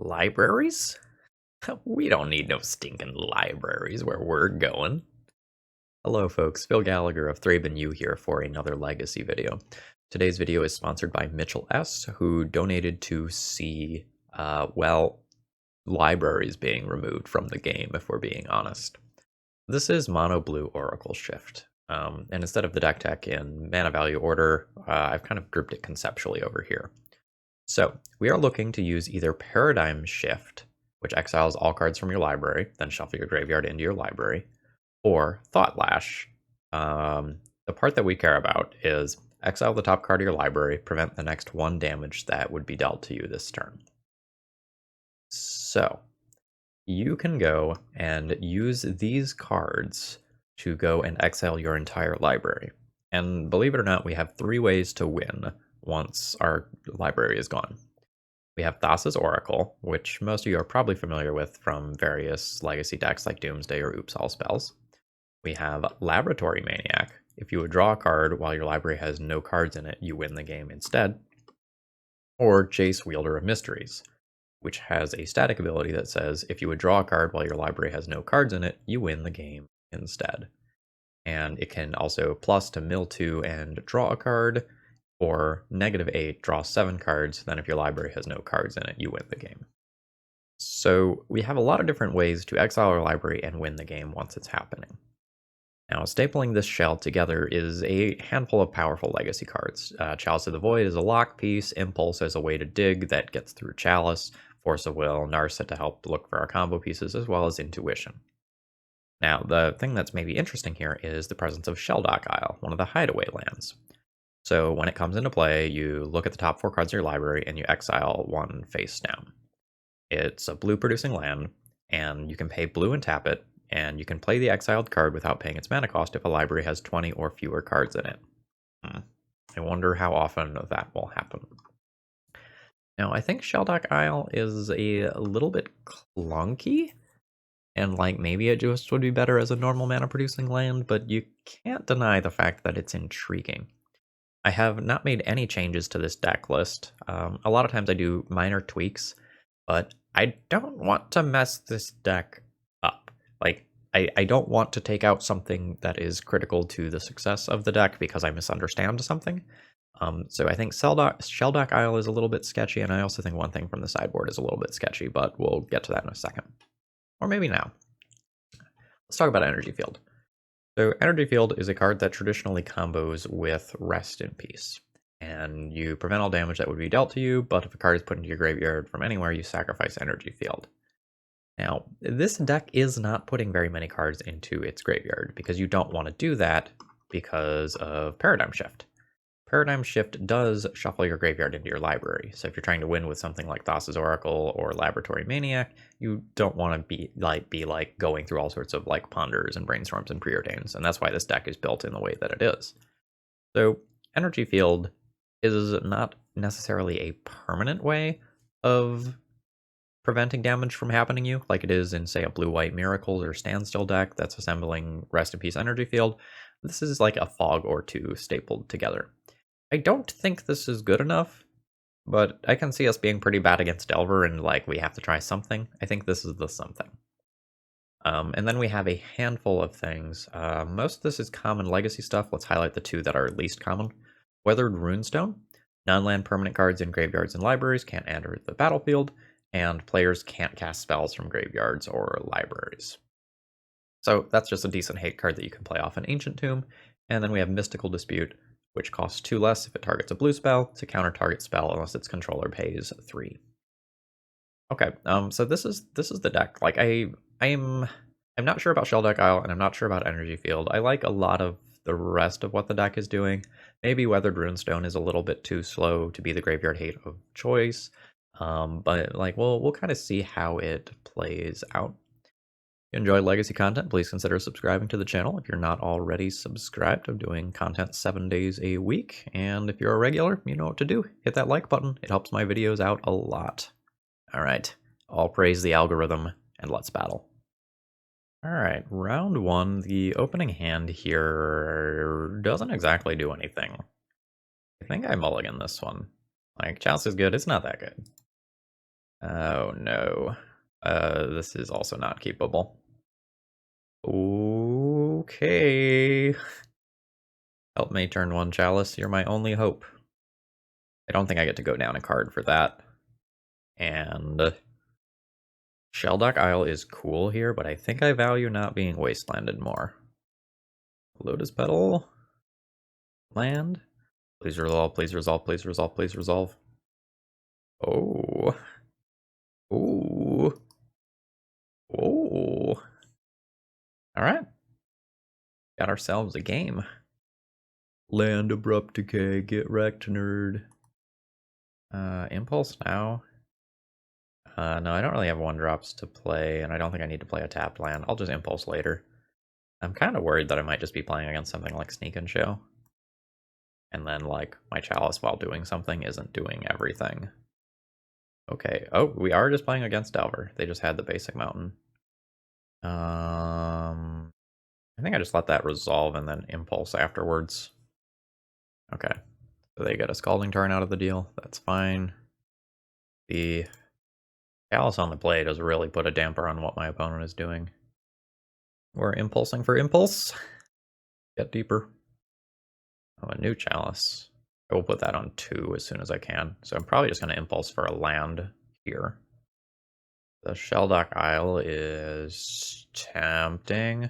Libraries? We don't need no stinking libraries where we're going. Hello folks, Phil Gallagher of ThrabenU here for another Legacy video. Today's video is sponsored by Mitchell S., who donated to see, libraries being removed from the game, if we're being honest. This is Mono Blue Oracle Shift, and instead of the deck tech in mana value order, I've kind of grouped it conceptually over here. So, we are looking to use either Paradigm Shift, which exiles all cards from your library, then shuffle your graveyard into your library, or Thought Lash. The part that we care about is exile the top card of your library, prevent the next 1 damage that would be dealt to you this turn. So, you can go and use these cards to go and exile your entire library. And believe it or not, we have 3 ways to win once our library is gone. We have Thassa's Oracle, which most of you are probably familiar with from various legacy decks like Doomsday or Oops All Spells. We have Labratory Maniac. If you would draw a card while your library has no cards in it, you win the game instead. Or Jace, Wielder of Mysteries, which has a static ability that says if you would draw a card while your library has no cards in it, you win the game instead. And it can also plus to mill 2 and draw a card, or -8, draw 7 cards, then if your library has no cards in it, you win the game. So we have a lot of different ways to exile our library and win the game once it's happening. Now, stapling this shell together is a handful of powerful legacy cards. Chalice of the Void is a lock piece, Impulse as a way to dig that gets through Chalice, Force of Will, Narset to help look for our combo pieces, as well as Intuition. Now, the thing that's maybe interesting here is the presence of Shelldock Isle, one of the hideaway lands. So when it comes into play, you look at the top 4 cards of your library and you exile 1 face down. It's a blue producing land, and you can pay blue and tap it, and you can play the exiled card without paying its mana cost if a library has 20 or fewer cards in it. I wonder how often that will happen. Now, I think Shelldock Isle is a little bit clunky, and maybe it just would be better as a normal mana producing land, but you can't deny the fact that it's intriguing. I have not made any changes to this deck list. A lot of times I do minor tweaks, but I don't want to mess this deck up. I don't want to take out something that is critical to the success of the deck because I misunderstand something. So I think Shelldock Isle is a little bit sketchy, and I also think one thing from the sideboard is a little bit sketchy, but we'll get to that in a second. Or maybe now. Let's talk about Energy Field. So Energy Field is a card that traditionally combos with Rest in Peace. And you prevent all damage that would be dealt to you, but if a card is put into your graveyard from anywhere, you sacrifice Energy Field. Now, this deck is not putting very many cards into its graveyard, because you don't want to do that because of Paradigm Shift. Paradigm Shift does shuffle your graveyard into your library, so if you're trying to win with something like Thassa's Oracle or Labratory Maniac, you don't want to be going through all sorts of ponders and brainstorms and preordains, and that's why this deck is built in the way that it is. So Energy Field is not necessarily a permanent way of preventing damage from happening to you, like it is in, say, a blue-white Miracles or Standstill deck that's assembling Rest in Peace Energy Field. This is like a fog or 2 stapled together. I don't think this is good enough, but I can see us being pretty bad against Delver, and we have to try something. I think this is the something. And then we have a handful of things. Most of this is common legacy stuff. Let's highlight the 2 that are least common. Weathered Runestone. Non-land permanent cards in graveyards and libraries can't enter the battlefield, and players can't cast spells from graveyards or libraries. So that's just a decent hate card that you can play off an Ancient Tomb. And then we have Mystical Dispute, which costs 2 less if it targets a blue spell to counter target spell unless its controller pays 3. Okay, so this is the deck. I'm not sure about Shelldock Isle, and I'm not sure about Energy Field. I like a lot of the rest of what the deck is doing. Maybe Weathered Runestone is a little bit too slow to be the graveyard hate of choice, but we'll kind of see how it plays out. If you enjoy legacy content, please consider subscribing to the channel if you're not already subscribed. I'm doing content 7 days a week, and if you're a regular, you know what to do. Hit that like button. It helps my videos out a lot. Alright, all praise the algorithm, and let's battle. Alright, round 1, the opening hand here doesn't exactly do anything. I think I mulligan this one. Chalice is good, it's not that good. Oh no. This is also not keepable. Okay. Help me turn 1 Chalice, you're my only hope. I don't think I get to go down a card for that. And Sheldock Isle is cool here, but I think I value not being wastelanded more. Lotus Petal. Land. Please resolve, please resolve, please resolve, please resolve. Oh. Ooh. Oh. Alright. Got ourselves a game. Land Abrupt Decay, get wrecked, nerd. Impulse now. No, I don't really have 1-drops to play, and I don't think I need to play a tapped land. I'll just Impulse later. I'm kind of worried that I might just be playing against something like Sneak and Show. And then, like, my Chalice while doing something isn't doing everything. Okay. Oh, we are just playing against Delver. They just had the basic mountain. I think I just let that resolve and then Impulse afterwards. Okay. So they get a Scalding Tarn out of the deal. That's fine. The Chalice on the play does really put a damper on what my opponent is doing. We're impulsing for impulse. Get deeper. Oh, a new Chalice. I will put that on 2 as soon as I can. So I'm probably just going to impulse for a land here. The Sheldock Isle is tempting.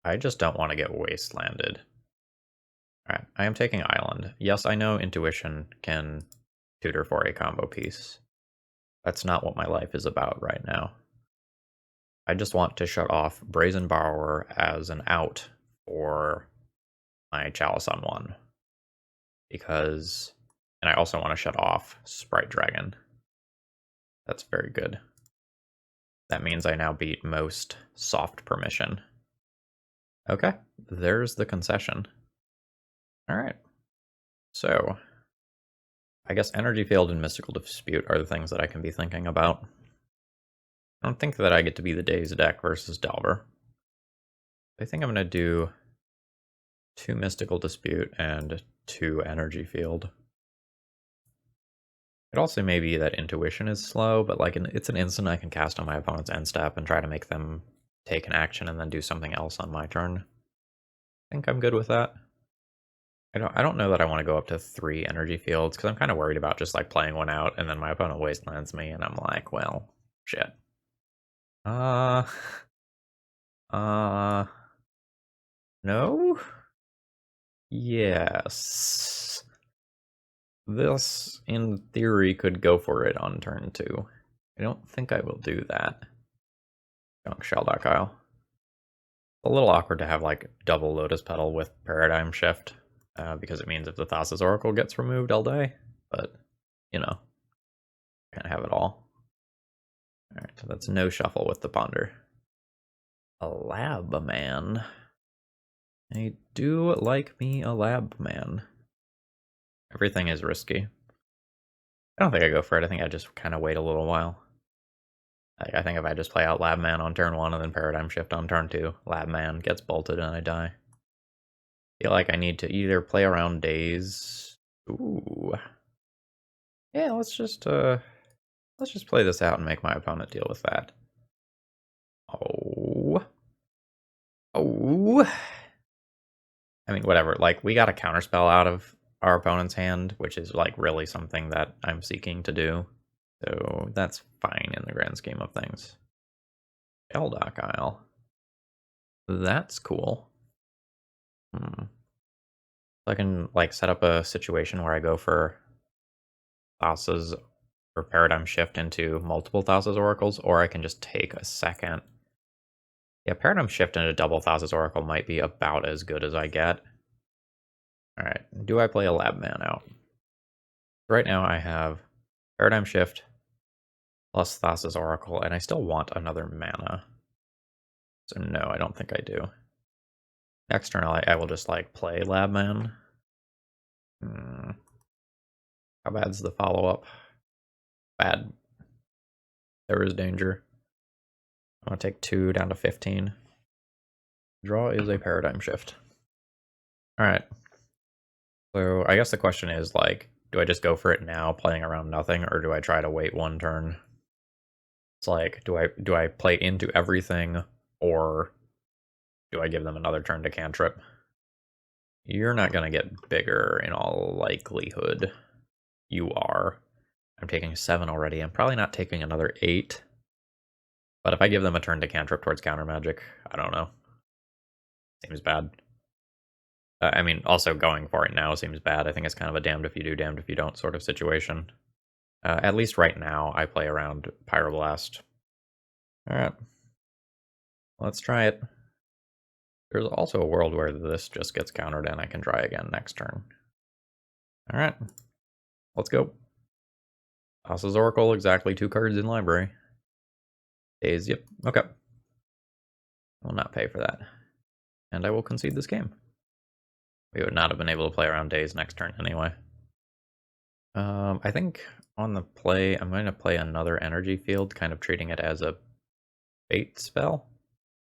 I just don't want to get wastelanded. Alright, I am taking Island. Yes, I know Intuition can tutor for a combo piece. That's not what my life is about right now. I just want to shut off Brazen Borrower as an out for my Chalice on 1. Because, and I also want to shut off Sprite Dragon. That's very good. That means I now beat most soft permission. Okay, there's the concession. Alright. So, I guess Energy Field and Mystical Dispute are the things that I can be thinking about. I don't think that I get to be the Daze deck versus Delver. I think I'm going to do 2 Mystical Dispute and 2 Energy Field. It also may be that Intuition is slow, but like it's an instant I can cast on my opponent's end step and try to make them take an action and then do something else on my turn. I think I'm good with that. I don't know that I want to go up to 3 energy fields because I'm kind of worried about just like playing one out and then my opponent wastelands me and I'm like, well, shit. No? Yes. This, in theory, could go for it on turn 2. I don't think I will do that. Junk Sheldock Isle. A little awkward to have like double Lotus Petal with Paradigm Shift, because it means if the Thassa's Oracle gets removed, I'll die. But, you know, can't have it all. Alright, so that's no shuffle with the Ponder. A Lab Man. I do like me a Lab Man. Everything is risky. I don't think I go for it. I think I just kind of wait a little while. I think if I just play out Lab Man on turn 1 and then Paradigm Shift on turn 2, Lab Man gets bolted and I die. Feel like I need to either play around Daze. Ooh. Yeah, let's just play this out and make my opponent deal with that. Oh. Oh. I mean, whatever. Like, we got a counterspell out of our opponent's hand, which is like really something that I'm seeking to do. So that's fine in the grand scheme of things. Sheldock Isle. That's cool. So I can like set up a situation where I go for Thassa's or Paradigm Shift into multiple Thassa's Oracles, or I can just take a second. Yeah, Paradigm Shift into double Thassa's Oracle might be about as good as I get. Alright, do I play a Lab Man out? Right now I have Paradigm Shift plus Thassa's Oracle, and I still want another mana. So no, I don't think I do. Next turn I will just like play Lab Man. How bad's the follow-up? Bad. There is danger. I'm going to take 2 down to 15. Draw is a Paradigm Shift. Alright. So I guess the question is, like, do I just go for it now, playing around nothing, or do I try to wait 1 turn It's like, do I play into everything, or do I give them another turn to cantrip? You're not gonna get bigger in all likelihood. You are. I'm taking 7 already. I'm probably not taking another 8. But if I give them a turn to cantrip towards counter magic, I don't know. Seems bad. I mean, also going for it now seems bad. I think it's kind of a damned if you do, damned if you don't sort of situation. At least right now, I play around Pyroblast. Alright. Let's try it. There's also a world where this just gets countered and I can try again next turn. Alright. Let's go. Thassa's Oracle, exactly 2 cards in library. Days, yep. Okay. I will not pay for that. And I will concede this game. We would not have been able to play around Days next turn anyway. I think on the play, I'm going to play another energy field, kind of treating it as a bait spell.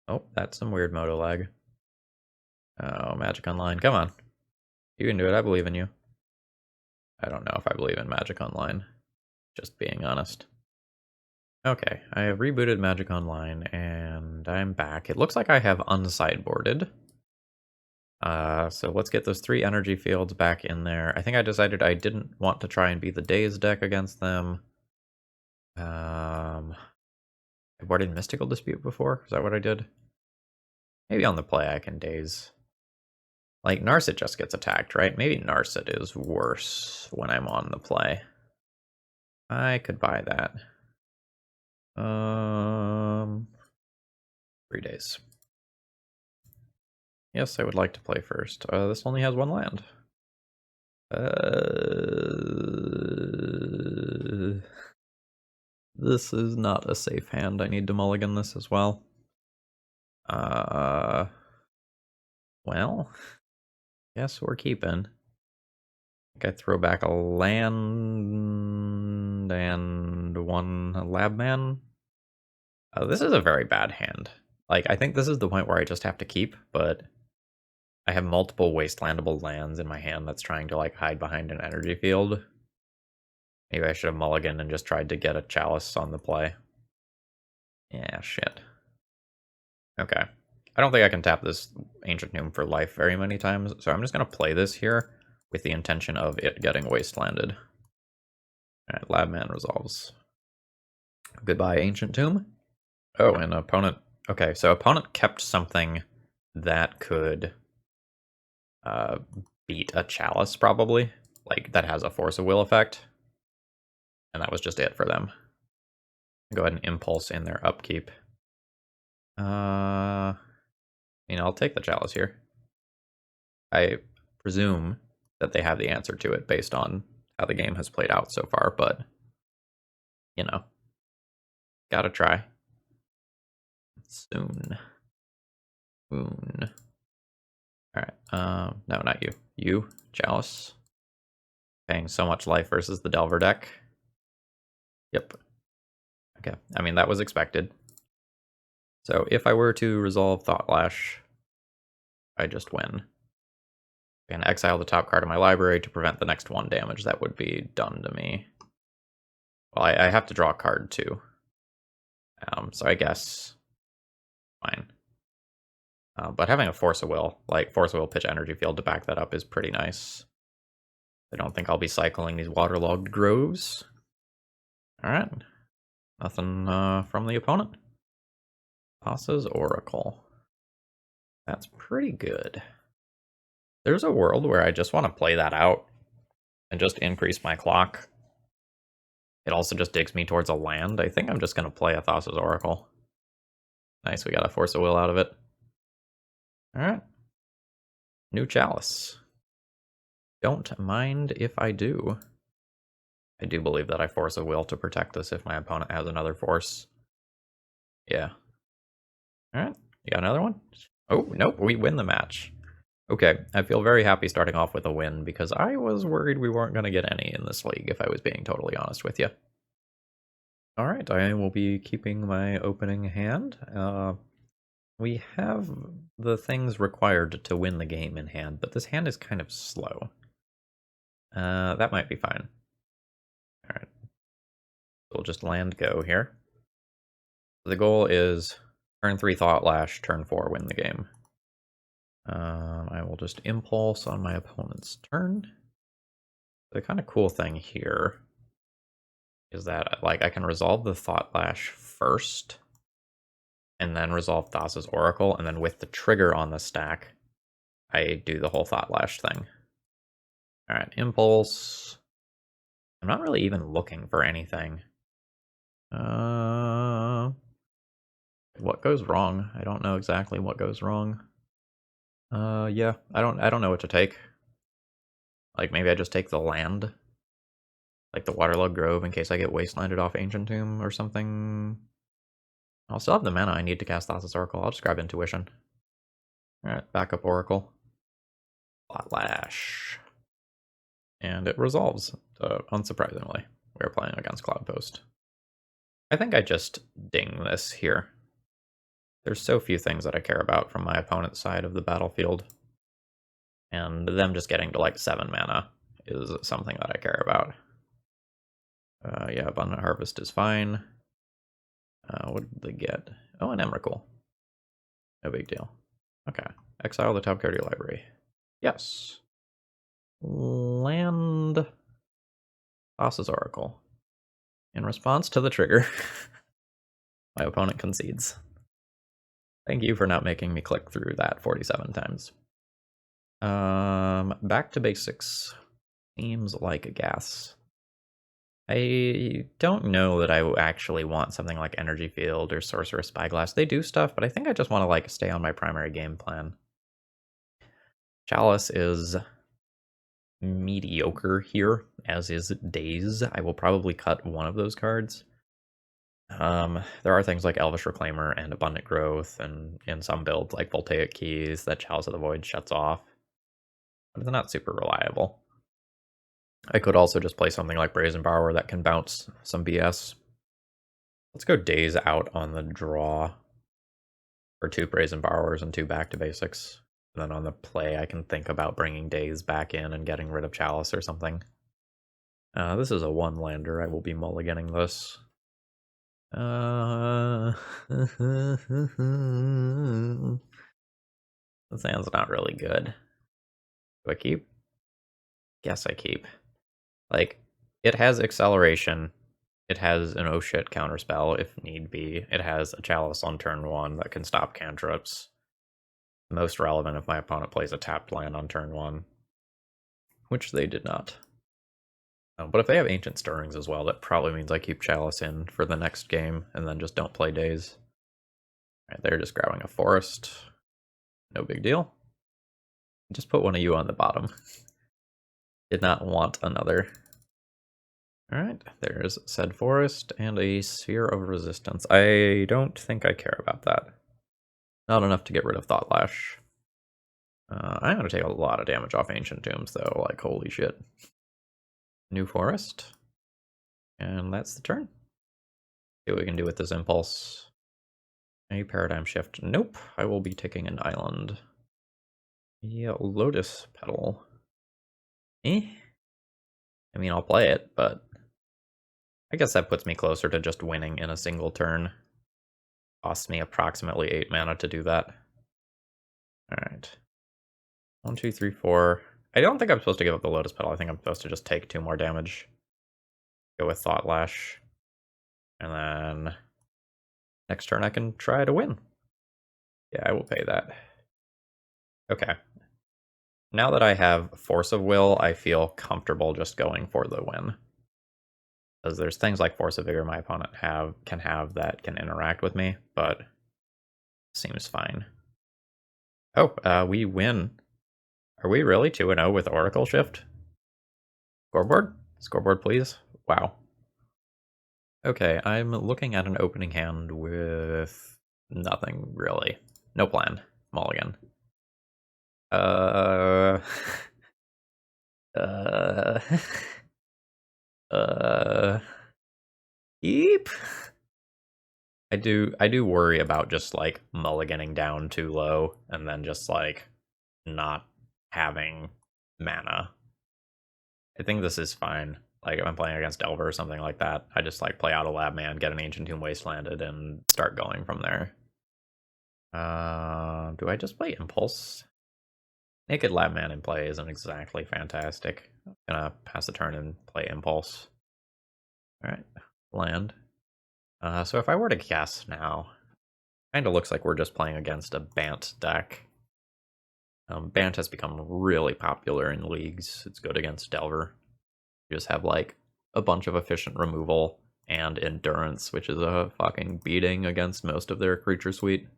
Oh, that's some weird moto lag. Oh, Magic Online, come on. You can do it, I believe in you. I don't know if I believe in Magic Online, just being honest. Okay, I have rebooted Magic Online, and I'm back. It looks like I have unsideboarded. So let's get those 3 energy fields back in there. I think I decided I didn't want to try and be the Daze deck against them. I boarded Mystical Dispute before? Is that what I did? Maybe on the play I can Daze. Like, Narset just gets attacked, right? Maybe Narset is worse when I'm on the play. I could buy that. 3 days. Yes, I would like to play first. This only has 1 land. This is not a safe hand. I need to mulligan this as well. Well, guess we're keeping. I think I throw back a land and 1 Labman. This is a very bad hand. Like, I think this is the point where I just have to keep, but I have multiple wastelandable lands in my hand that's trying to, like, hide behind an energy field. Maybe I should have mulliganed and just tried to get a Chalice on the play. Yeah, shit. Okay. I don't think I can tap this Ancient Tomb for life very many times, so I'm just going to play this here with the intention of it getting wastelanded. Alright, Labman resolves. Goodbye, Ancient Tomb. Oh, and opponent... Okay, so opponent kept something that could beat a Chalice, probably. Like, that has a Force of Will effect. And that was just it for them. Go ahead and Impulse in their upkeep. I'll take the Chalice here. I presume that they have the answer to it based on how the game has played out so far, but, you know, gotta try. Soon. Alright, no, not you. You, Chalice. Paying so much life versus the Delver deck. Yep. Okay, I mean, that was expected. So if I were to resolve Thought Lash, I just win. And exile the top card of my library to prevent the next 1 damage that would be done to me. Well, I have to draw a card too. So I guess fine. But having a Force of Will, like Force of Will pitch energy field to back that up is pretty nice. I don't think I'll be cycling these waterlogged groves. Alright. Nothing from the opponent. Thassa's Oracle. That's pretty good. There's a world where I just want to play that out and just increase my clock. It also just digs me towards a land. I think I'm just going to play a Thassa's Oracle. Nice, we got a Force of Will out of it. Alright. New Chalice. Don't mind if I do. I do believe that I Force of Will to protect this if my opponent has another Force. Yeah. Alright, you got another one? Oh, nope, we win the match. Okay, I feel very happy starting off with a win because I was worried we weren't going to get any in this league, if I was being totally honest with you. Alright, I will be keeping my opening hand. We have the things required to win the game in hand, but this hand is kind of slow. That might be fine. Alright. We'll just land go here. The goal is turn 3 Thought Lash, turn 4 win the game. I will just impulse on my opponent's turn. The kind of cool thing here is that like I can resolve the Thought Lash first, and then resolve Thassa's Oracle, and then with the trigger on the stack, I do the whole Thought Lash thing. Alright, impulse. I'm not really even looking for anything. What goes wrong? I don't know exactly what goes wrong. Yeah, I don't know what to take. Like maybe I just take the land, like the Waterlogged Grove, in case I get wastelanded off Ancient Tomb or something. I'll still have the mana I need to cast Thassa's Oracle. I'll just grab Intuition. Alright, backup Oracle. Thought Lash. And it resolves, unsurprisingly. We're playing against Cloudpost. I think I just ding this here. There's so few things that I care about from my opponent's side of the battlefield. And them just getting to like 7 mana is something that I care about. Yeah, Abundant Harvest is fine. What did they get? Oh, an Emrakul. No big deal. Okay. Exile the top card of your library. Yes. Land Thassa's Oracle. In response to the trigger, my opponent concedes. Thank you for not making me click through that 47 times. Back to basics. Seems like a gas. I don't know that I actually want something like Energy Field or Sorcerous Spyglass. They do stuff, but I think I just want to like stay on my primary game plan. Chalice is mediocre here, as is Daze. I will probably cut one of those cards. There are things like Elvish Reclaimer and Abundant Growth, and in some builds like Voltaic Keys that Chalice of the Void shuts off. But it's not super reliable. I could also just play something like Brazen Borrower that can bounce some BS. Let's go Daze out on the draw for 2 Brazen Borrowers and 2 back to basics. And then on the play, I can think about bringing Daze back in and getting rid of Chalice or something. This is a 1-lander. I will be mulliganing this. The hand's not really good. Do I keep? Guess I keep. Like, it has acceleration. It has an oh shit counterspell if need be. It has a Chalice on turn 1 that can stop cantrips. Most relevant if my opponent plays a tapped land on turn 1. Which they did not. But if they have Ancient Stirrings as well, that probably means I keep Chalice in for the next game and then just don't play Daze. Alright, they're just grabbing a forest. No big deal. Just put one of you on the bottom. Did not want another. Alright, there's said forest and a Sphere of Resistance. I don't think I care about that. Not enough to get rid of Thought Lash. I'm going to take a lot of damage off Ancient Tombs, though. Like, holy shit. New forest. And that's the turn. See what we can do with this impulse. A paradigm shift. Nope. I will be taking an island. Yeah, Lotus Petal. I mean, I'll play it, but I guess that puts me closer to just winning in a single turn. Costs me approximately 8 mana to do that. Alright. 1, 2, 3, 4. I don't think I'm supposed to give up the Lotus Petal. I think I'm supposed to just take 2 more damage. Go with Thought Lash. And then next turn I can try to win. Yeah, I will pay that. Okay. Now that I have Force of Will, I feel comfortable just going for the win. Because there's things like Force of Vigor my opponent can have that can interact with me, but seems fine. Oh, we win. Are we really 2-0 with Oracle Shift? Scoreboard? Scoreboard, please. Wow. Okay, I'm looking at an opening hand with nothing, really. No plan. Mulligan. Keep? I do worry about just, like, mulliganing down too low, and then just, like, not having mana. I think this is fine. Like if I'm playing against Delver or something like that, I just like play out a Lab Man, get an Ancient Tomb Wastelanded, and start going from there. Do I just play Impulse? Naked Lab Man in play isn't exactly fantastic. I'm gonna pass the turn and play Impulse. Alright, land. So if I were to guess now, kinda looks like we're just playing against a Bant deck. Bant has become really popular in leagues. It's good against Delver. You just have like a bunch of efficient removal and endurance, which is a fucking beating against most of their creature suite.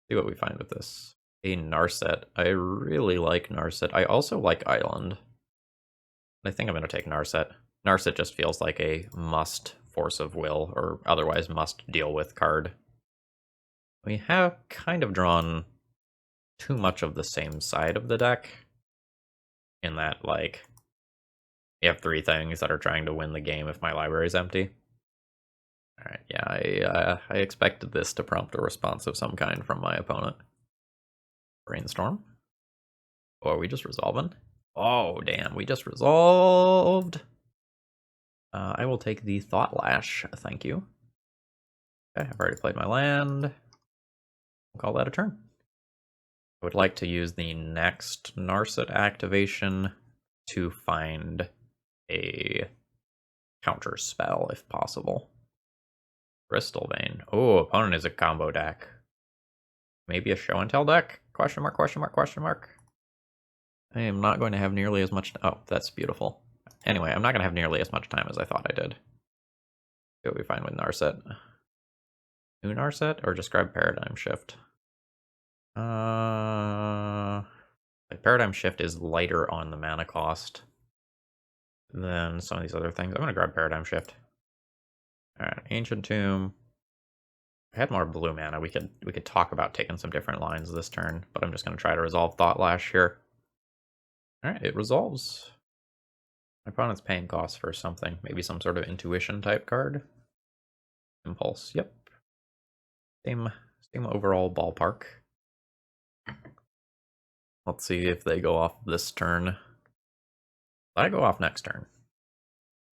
See what we find with this. A Narset. I really like Narset. I also like Island. I think I'm going to take Narset. Narset just feels like a must Force of Will, or otherwise must deal with card. We have kind of drawn too much of the same side of the deck, in that, like, you have three things that are trying to win the game if my library is empty. Alright, yeah, I expected this to prompt a response of some kind from my opponent. Brainstorm. Oh, are we just resolving? Oh, damn, we just resolved! I will take the Thought Lash, thank you. Okay, I've already played my land. We'll call that a turn. I would like to use the next Narset activation to find a counter spell, if possible. Crystal Vein. Oh, opponent is a combo deck. Maybe a show and tell deck? Question mark, question mark, question mark. I am not going to have nearly as much... Oh, that's beautiful. Anyway, I'm not going to have nearly as much time as I thought I did. What we find with Narset. New Narset, or just grab Paradigm Shift? Like Paradigm Shift is lighter on the mana cost than some of these other things. I'm going to grab Paradigm Shift. Alright, Ancient Tomb. If I had more blue mana, we could talk about taking some different lines this turn, but I'm just going to try to resolve Thought Lash here. Alright, it resolves. My opponent's paying costs for something. Maybe some sort of intuition type card. Impulse, yep. Same overall ballpark. Let's see if they go off this turn. I go off next turn.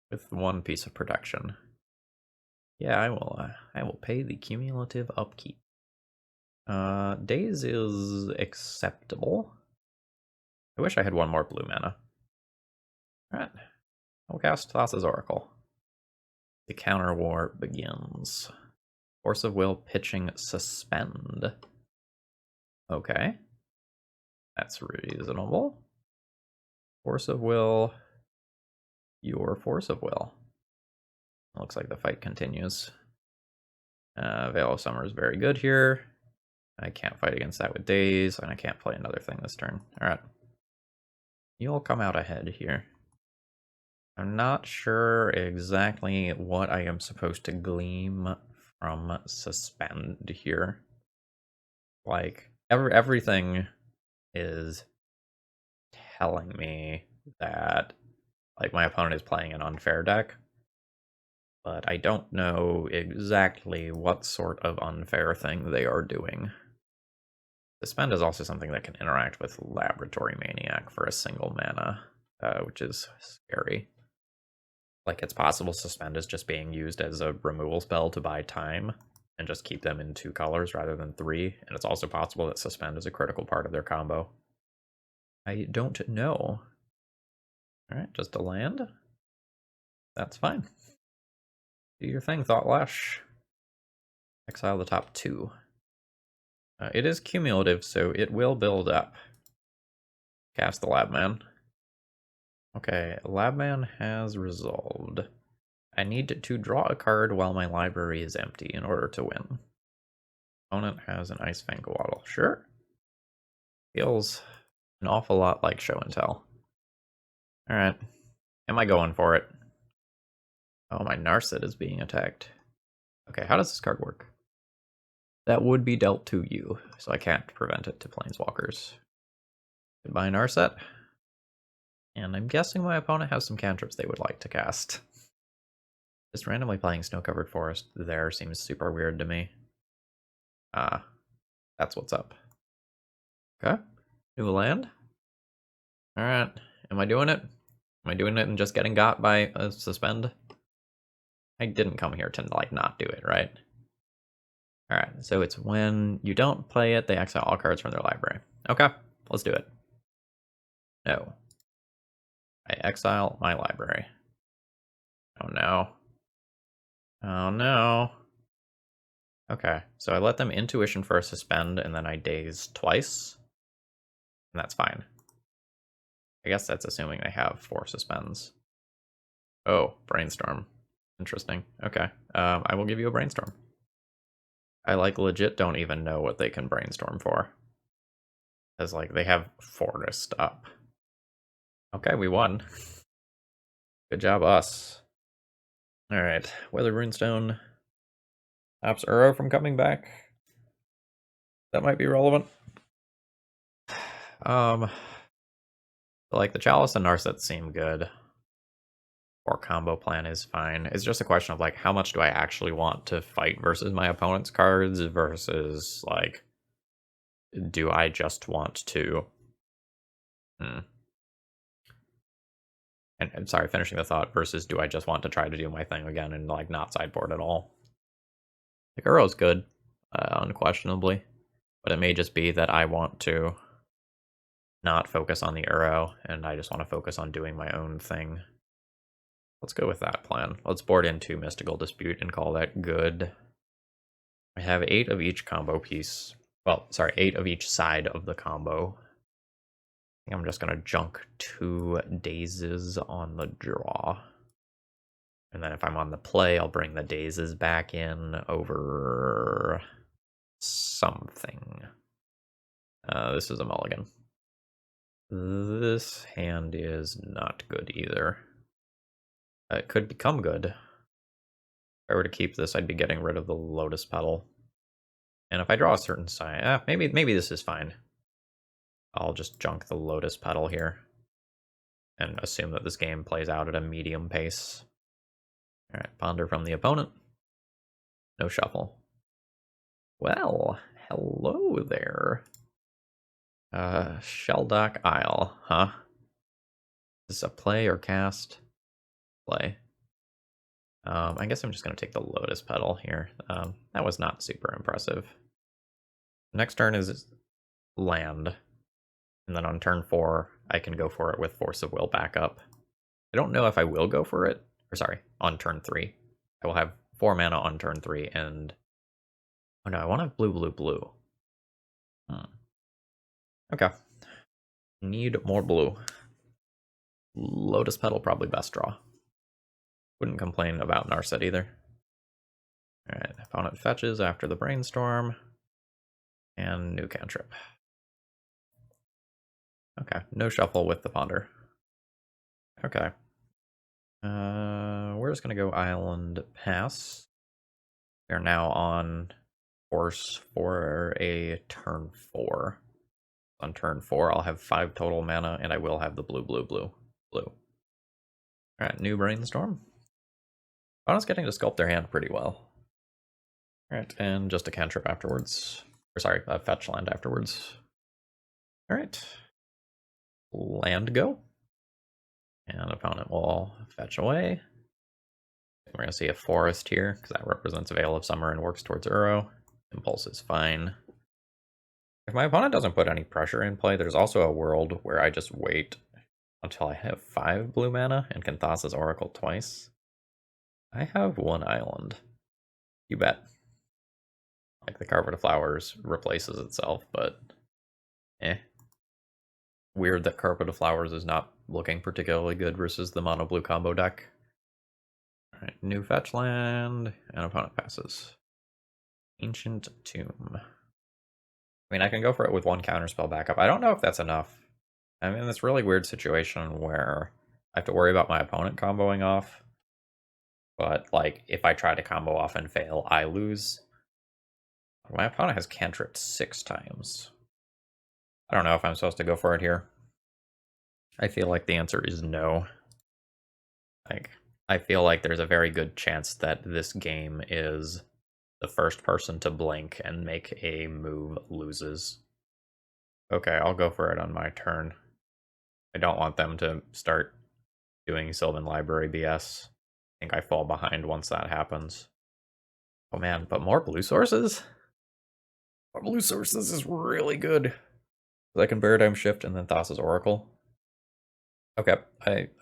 With one piece of protection. Yeah, I will pay the cumulative upkeep. Daze is acceptable. I wish I had one more blue mana. Alright. I'll cast Thassa's Oracle. The counter war begins. Force of Will pitching Suspend. Okay. That's reasonable. Force of Will. Your Force of Will. Looks like the fight continues. Veil of Summer is very good here. I can't fight against that with Daze, and I can't play another thing this turn. Alright. You'll come out ahead here. I'm not sure exactly what I am supposed to glean from Suspend here. Like, everything is telling me that, like, my opponent is playing an unfair deck, but I don't know exactly what sort of unfair thing they are doing. Suspend is also something that can interact with Labratory Maniac for a single mana, which is scary. Like, it's possible Suspend is just being used as a removal spell to buy time and just keep them in 2 colors rather than 3, and it's also possible that Suspend is a critical part of their combo. I don't know. Alright, just a land. That's fine. Do your thing, Thought Lash. Exile the top 2. It is cumulative, so it will build up. Cast the Labman. Okay, Labman has resolved. I need to draw a card while my library is empty in order to win. Opponent has an Ice Fang Waddle. Sure. Feels an awful lot like Show and Tell. Alright. Am I going for it? Oh, my Narset is being attacked. Okay, how does this card work? That would be dealt to you, so I can't prevent it to Planeswalkers. Goodbye, Narset. And I'm guessing my opponent has some cantrips they would like to cast. Just randomly playing Snow-Covered Forest there seems super weird to me. That's what's up. Okay, new land. Alright, am I doing it? Am I doing it and just getting got by a suspend? I didn't come here to, like, not do it, right? Alright, so it's when you don't play it, they exile all cards from their library. Okay, let's do it. No. I exile my library. Oh no. Oh no. Okay, so I let them intuition for a suspend, and then I daze twice. And that's fine. I guess that's assuming they have 4 suspends. Oh, brainstorm. Interesting. Okay, I will give you a brainstorm. I, like, legit don't even know what they can brainstorm for. Because, like, they have Forest up. Okay, we won. Good job, us. Alright, Weather Runestone stops Uro from coming back. That might be relevant. Like, the Chalice and Narset seem good. Or combo plan is fine. It's just a question of, like, how much do I actually want to fight versus my opponent's cards versus, like, do I just want to... And I'm sorry, finishing the thought, versus do I just want to try to do my thing again and, like, not sideboard at all? Like, Uro's good, unquestionably, but it may just be that I want to not focus on the Uro, and I just want to focus on doing my own thing. Let's go with that plan. Let's board into Mystical Dispute and call that good. I have 8 of each combo piece. Well, sorry, 8 of each side of the combo. I think I'm just going to junk 2 dazes on the draw. And then if I'm on the play, I'll bring the dazes back in over something. This is a mulligan. This hand is not good either. It could become good. If I were to keep this, I'd be getting rid of the Lotus Petal. And if I draw a certain side, maybe this is fine. I'll just junk the Lotus Petal here and assume that this game plays out at a medium pace. Alright, ponder from the opponent. No shuffle. Well, hello there. Shelldock Isle, huh? Is this a play or cast? Play. I guess I'm just going to take the Lotus Petal here. That was not super impressive. Next turn is land. And then on turn 4, I can go for it with Force of Will backup. I don't know if I will go for it. Or sorry, on turn 3. I will have 4 mana on turn 3 and... Oh no, I want to have blue, blue, blue. Okay. Need more blue. Lotus Petal probably best draw. Wouldn't complain about Narset either. Alright, opponent fetches after the Brainstorm. And new cantrip. Okay, no shuffle with the Ponder. Okay. We're just going to go Island Pass. We're now on course for a turn 4. On turn 4, I'll have 5 total mana, and I will have the blue, blue, blue, blue. Alright, new Brainstorm. Opponent's getting to sculpt their hand pretty well. Alright, and just a cantrip afterwards. Or sorry, a fetch land afterwards. Alright. Land go. And opponent will fetch away. We're going to see a forest here, because that represents Veil of Summer and works towards Uro. Impulse is fine. If my opponent doesn't put any pressure in play, there's also a world where I just wait until I have 5 blue mana and can Thassa's Oracle twice. I have 1 island. You bet. Like, the Carpet of Flowers replaces itself, but eh. Weird that Carpet of Flowers is not looking particularly good versus the mono blue combo deck. Alright, new fetch land, and opponent passes. Ancient Tomb. I mean, I can go for it with 1 counterspell backup. I don't know if that's enough. I'm in this really weird situation where I have to worry about my opponent comboing off. But, like, if I try to combo off and fail, I lose. My opponent has cantripped 6 times. I don't know if I'm supposed to go for it here. I feel like the answer is no. Like, I feel like there's a very good chance that this game is the first person to blink and make a move loses. Okay, I'll go for it on my turn. I don't want them to start doing Sylvan Library BS. I think I fall behind once that happens. Oh man, but more blue sources? More blue sources is really good. I can Paradigm Shift and then Thassa's Oracle. Okay,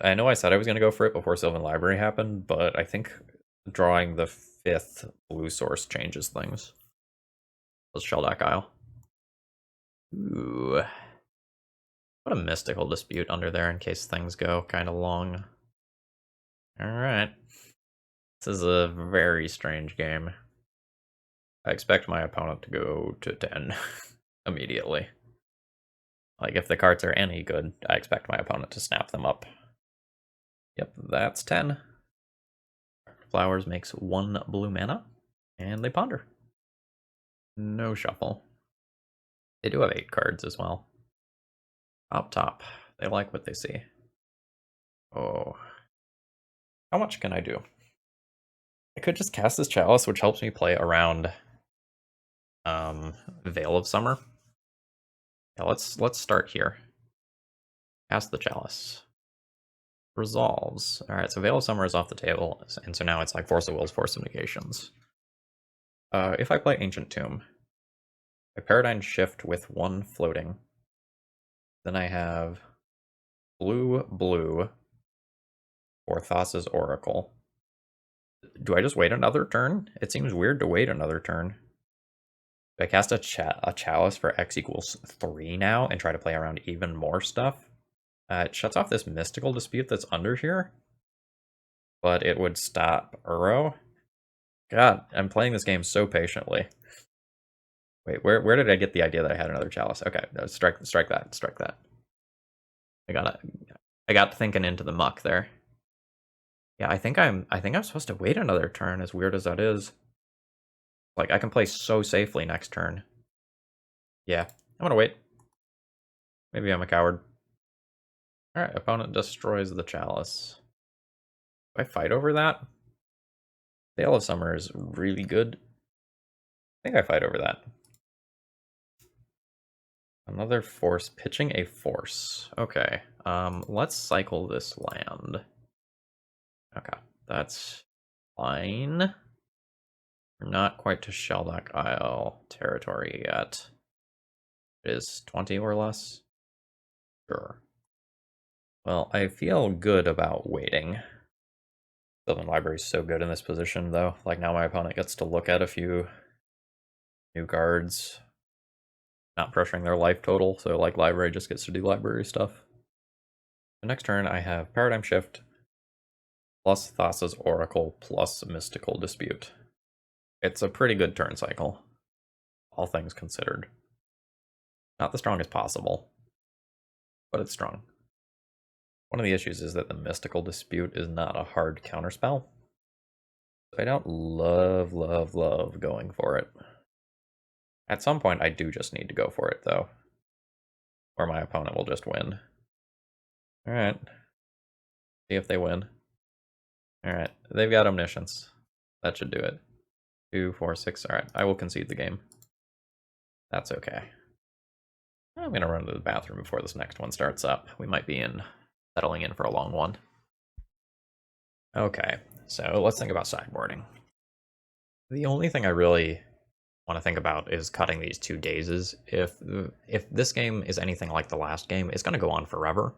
I know I said I was going to go for it before Sylvan Library happened, but I think drawing the 5th blue source changes things. Let's Shellback Isle. Ooh. Put a Mystical Dispute under there in case things go kind of long. Alright. This is a very strange game. I expect my opponent to go to 10 immediately. Like, if the cards are any good, I expect my opponent to snap them up. Yep, that's 10. Flowers makes 1 blue mana, and they ponder. No shuffle. They do have 8 cards as well. Up top, they like what they see. Oh. How much can I do? I could just cast this Chalice, which helps me play around Veil of Summer. Yeah, let's start here. Cast the Chalice. Resolves. Alright, so Veil of Summer is off the table, and so now it's like Force of Wills, Force of Negations. If I play Ancient Tomb, I Paradigm Shift with 1 floating. Then I have blue for Thassa's Oracle. Do I just wait another turn? It seems weird to wait another turn. Do I cast a Chalice for X equals 3 now and try to play around even more stuff? It shuts off this Mystical Dispute that's under here, but it would stop Uro. God, I'm playing this game so patiently. Wait, where did I get the idea that I had another Chalice? Okay, no, strike that. I got thinking into the muck there. Yeah, I think I'm supposed to wait another turn, as weird as that is. Like, I can play so safely next turn. Yeah, I'm gonna wait. Maybe I'm a coward. Alright, opponent destroys the Chalice. Do I fight over that? Veil of Summer is really good. I think I fight over that. Another force, pitching a force. Okay, let's cycle this land. Okay, that's fine. We're not quite to Shellback Isle territory yet. It is 20 or less? Sure. Well, I feel good about waiting. Sylvan Library is so good in this position, though. Like, now my opponent gets to look at a few new cards. Not pressuring their life total, so, like, Library just gets to do Library stuff. The next turn, I have Paradigm Shift, plus Thassa's Oracle, plus Mystical Dispute. It's a pretty good turn cycle, all things considered. Not the strongest possible, but it's strong. One of the issues is that the Mystical Dispute is not a hard counterspell. I don't love going for it. At some point, I do just need to go for it, though. Or my opponent will just win. Alright. See if they win. Alright, they've got Omniscience. That should do it. 2, 4, 6. Alright, I will concede the game. That's okay. I'm gonna run to the bathroom before this next one starts up. We might be settling in for a long one. Okay, so let's think about sideboarding. The only thing I really want to think about is cutting these 2 dazes. If this game is anything like the last game, it's going to go on forever.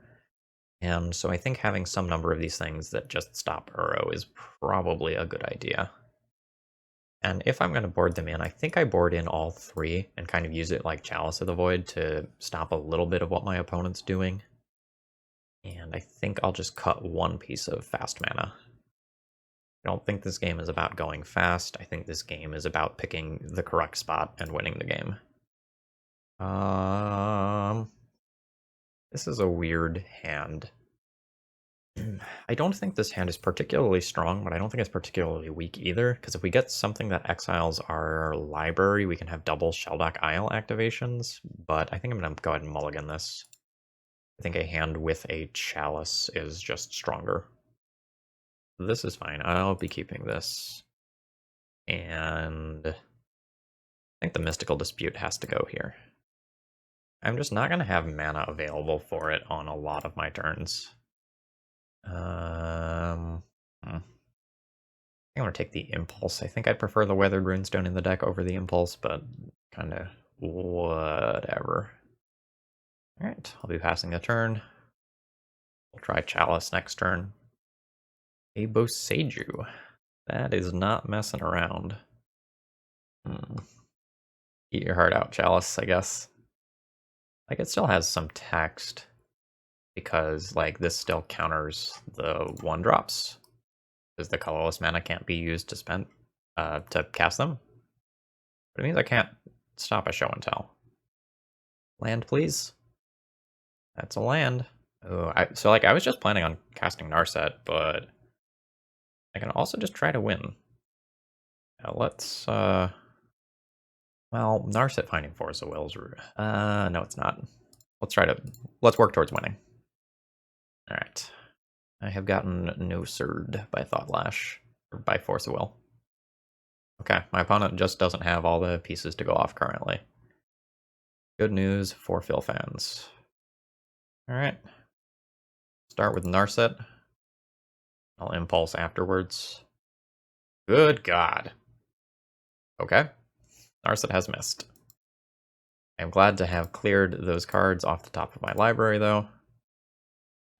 And so I think having some number of these things that just stop Uro is probably a good idea. And if I'm going to board them in, I think I board in all 3 and kind of use it like Chalice of the Void to stop a little bit of what my opponent's doing. And I think I'll just cut 1 piece of fast mana. I don't think this game is about going fast. I think this game is about picking the correct spot and winning the game. This is a weird hand. I don't think this hand is particularly strong, but I don't think it's particularly weak either, because if we get something that exiles our library, we can have double Shellback Isle activations, but I think I'm going to go ahead and mulligan this. I think a hand with a Chalice is just stronger. This is fine. I'll be keeping this. And I think the Mystical Dispute has to go here. I'm just not going to have mana available for it on a lot of my turns. I want to take the Impulse. I think I'd prefer the Weathered Runestone in the deck over the Impulse, but kind of whatever. Alright, I'll be passing a turn. We'll try Chalice next turn. A Boseiju. That is not messing around. Eat your heart out, Chalice, I guess. Like, it still has some text, because, like, this still counters the 1-drops. Because the colorless mana can't be used to cast them. But it means I can't stop a show and tell. Land, please. That's a land. Oh, so I was just planning on casting Narset, but I can also just try to win. Now let's well, Narset finding Force of Will's no, it's not. Let's work towards winning. All right. I have gotten no surd by Thought Lash, or by Force of Will. Okay, my opponent just doesn't have all the pieces to go off currently. Good news for Phil fans. Alright. Start with Narset. I'll Impulse afterwards. Good God. Okay. Narset has missed. I'm glad to have cleared those cards off the top of my library, though.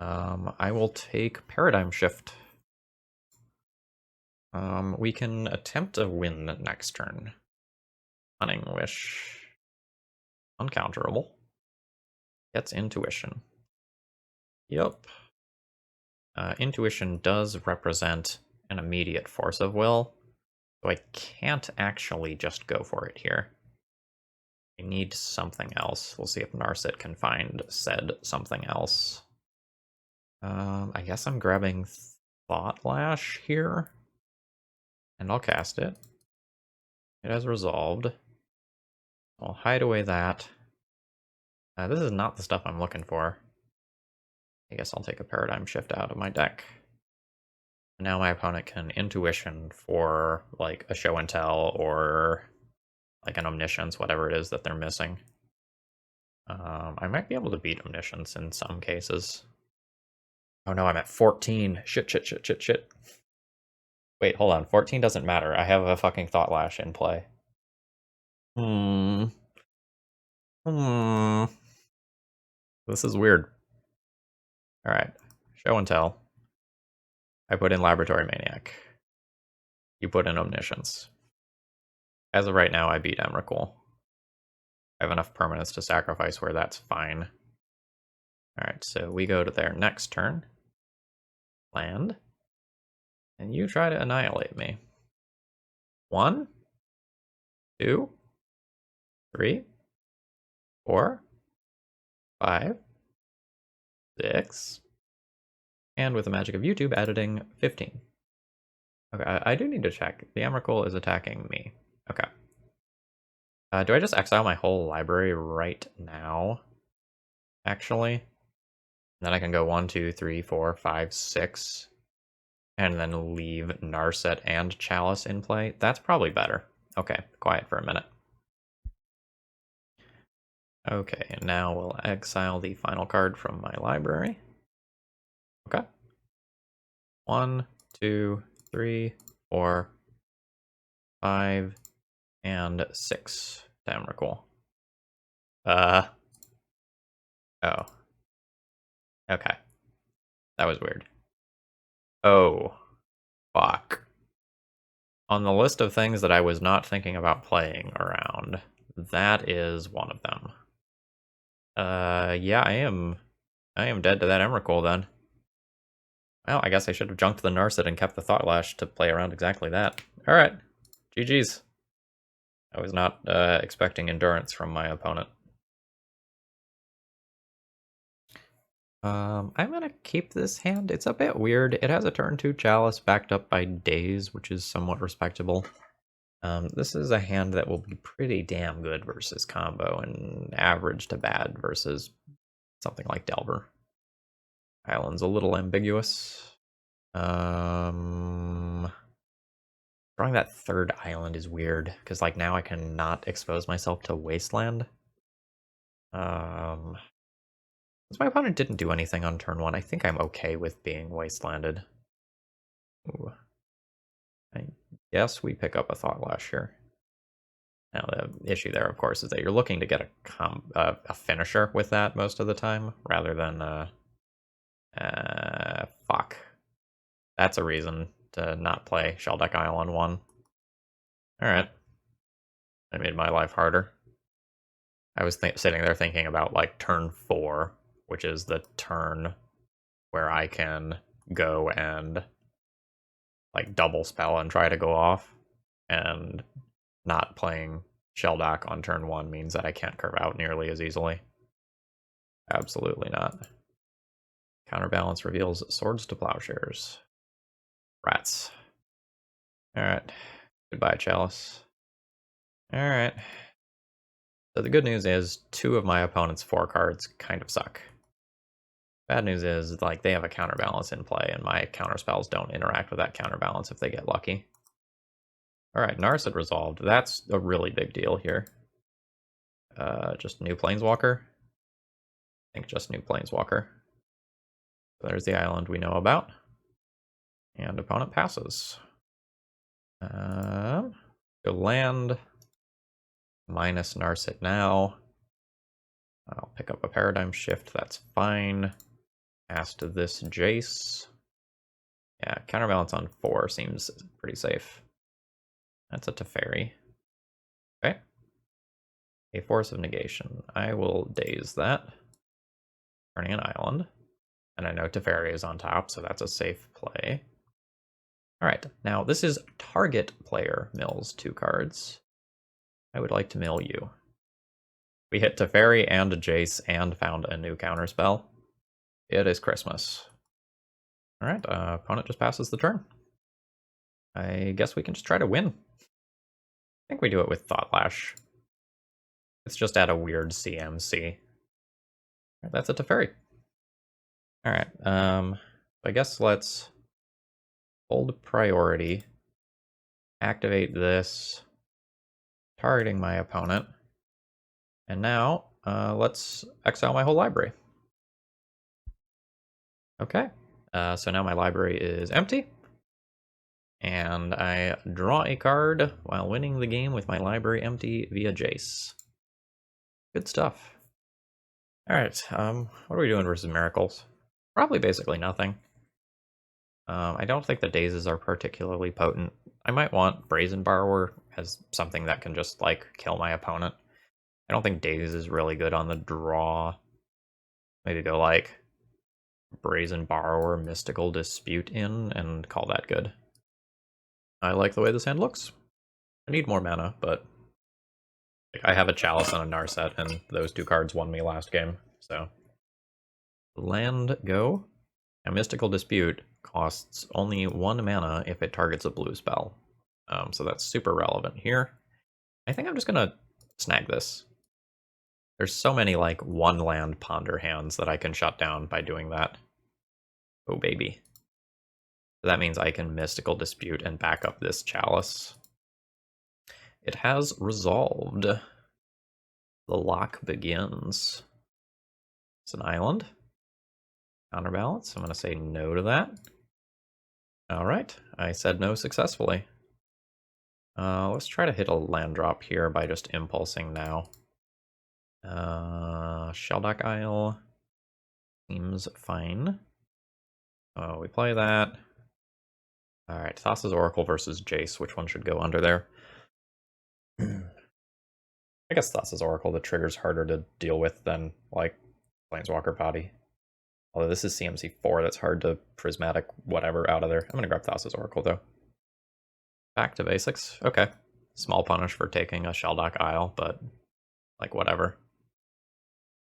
I will take Paradigm Shift. We can attempt a win next turn. Cunning Wish. Uncounterable. Gets Intuition. Yep. Intuition does represent an immediate Force of Will, so I can't actually just go for it here. I need something else. We'll see if Narset can find said something else. I guess I'm grabbing Thought Lash here, and I'll cast it. It has resolved. I'll hide away that. This is not the stuff I'm looking for. I guess I'll take a Paradigm Shift out of my deck. Now my opponent can Intuition for, like, a Show and Tell or, like, an Omniscience, whatever it is that they're missing. I might be able to beat Omniscience in some cases. Oh no, I'm at 14. Shit. Wait, hold on. 14 doesn't matter. I have a fucking Thought Lash in play. This is weird. Alright. Show and Tell. I put in Labratory Maniac. You put in Omniscience. As of right now, I beat Emrakul. I have enough permanents to sacrifice where that's fine. Alright, so we go to their next turn. Land. And you try to annihilate me. 1, 2, 3, 4, 5, 6, and with the magic of YouTube, editing 15. Okay, I do need to check. The Emrakul is attacking me. Okay. Do I just exile my whole library right now? Actually? And then I can go 1, 2, 3, 4, 5, 6. And then leave Narset and Chalice in play? That's probably better. Okay, quiet for a minute. Okay, and now we'll exile the final card from my library. Okay. 1, 2, 3, 4, 5, and 6. Damn, cool. Oh. Okay. That was weird. Oh. Fuck. On the list of things that I was not thinking about playing around, that is one of them. Yeah, I am dead to that Emrakul then. Well, I guess I should have junked the Narset and kept the Thought Lash to play around exactly that. Alright. GG's. I was not expecting endurance from my opponent. I'm gonna keep this hand. It's a bit weird. It has a turn 2 Chalice backed up by Daze, which is somewhat respectable. This is a hand that will be pretty damn good versus combo and average to bad versus something like Delver. Island's a little ambiguous. Drawing that third island is weird, because like now I cannot expose myself to Wasteland. Since my opponent didn't do anything on turn 1, I think I'm okay with being wastelanded. Ooh. I guess we pick up a Thought Lash here. Now the issue there, of course, is that you're looking to get a finisher with that most of the time, rather than fuck. That's a reason to not play Shelldeck Isle on 1. Alright. I made my life harder. I was sitting there thinking about, like, turn 4, which is the turn where I can go and, like, double spell and try to go off, and not playing Shelldeck on turn 1 means that I can't curve out nearly as easily. Absolutely not. Counterbalance reveals swords to plowshares. Rats. Alright. Goodbye, Chalice. Alright. So the good news is 2 of my opponent's 4 cards kind of suck. Bad news is, like, they have a counterbalance in play, and my counterspells don't interact with that counterbalance if they get lucky. Alright, Narset resolved. That's a really big deal here. Just new Planeswalker? I think just new Planeswalker. So there's the island we know about. And opponent passes. Go land. Minus Narset now. I'll pick up a Paradigm Shift, that's fine. Pass to this Jace. Yeah, counterbalance on 4 seems pretty safe. That's a Teferi. Okay. A Force of Negation. I will daze that. Turning an island. And I know Teferi is on top, so that's a safe play. Alright, now this is target player mills 2 cards. I would like to mill you. We hit Teferi and a Jace and found a new counterspell. It is Christmas. Alright, opponent just passes the turn. I guess we can just try to win. I think we do it with Thought Lash. It's just at a weird CMC. Right, that's a Teferi. Alright, I guess let's hold priority. Activate this. Targeting my opponent. And now, let's exile my whole library. Okay, so now my library is empty. And I draw a card while winning the game with my library empty via Jace. Good stuff. Alright, what are we doing versus Miracles? Probably basically nothing. I don't think the dazes are particularly potent. I might want Brazen Borrower as something that can just, like, kill my opponent. I don't think Daze is really good on the draw. Maybe go, like, Brazen Borrower, Mystical Dispute in, and call that good. I like the way this hand looks. I need more mana, but I have a Chalice and a Narset, and those 2 cards won me last game, so. Land go. A Mystical Dispute costs only 1 mana if it targets a blue spell. So that's super relevant here. I think I'm just gonna snag this. There's so many, like, 1-land ponder hands that I can shut down by doing that. Oh, baby. So that means I can Mystical Dispute and back up this Chalice. It has resolved. The lock begins. It's an island. Counterbalance. I'm going to say no to that. Alright, I said no successfully. Let's try to hit a land drop here by just impulsing now. Shelldeck Isle seems fine. We play that. Alright, Thassa's Oracle versus Jace. Which one should go under there? I guess Thassa's Oracle, the trigger's harder to deal with than, like, Planeswalker Body. Although this is CMC 4, that's hard to prismatic whatever out of there. I'm gonna grab Thassa's Oracle, though. Back to basics. Okay. Small punish for taking a Shelldeck Isle, but, like, whatever.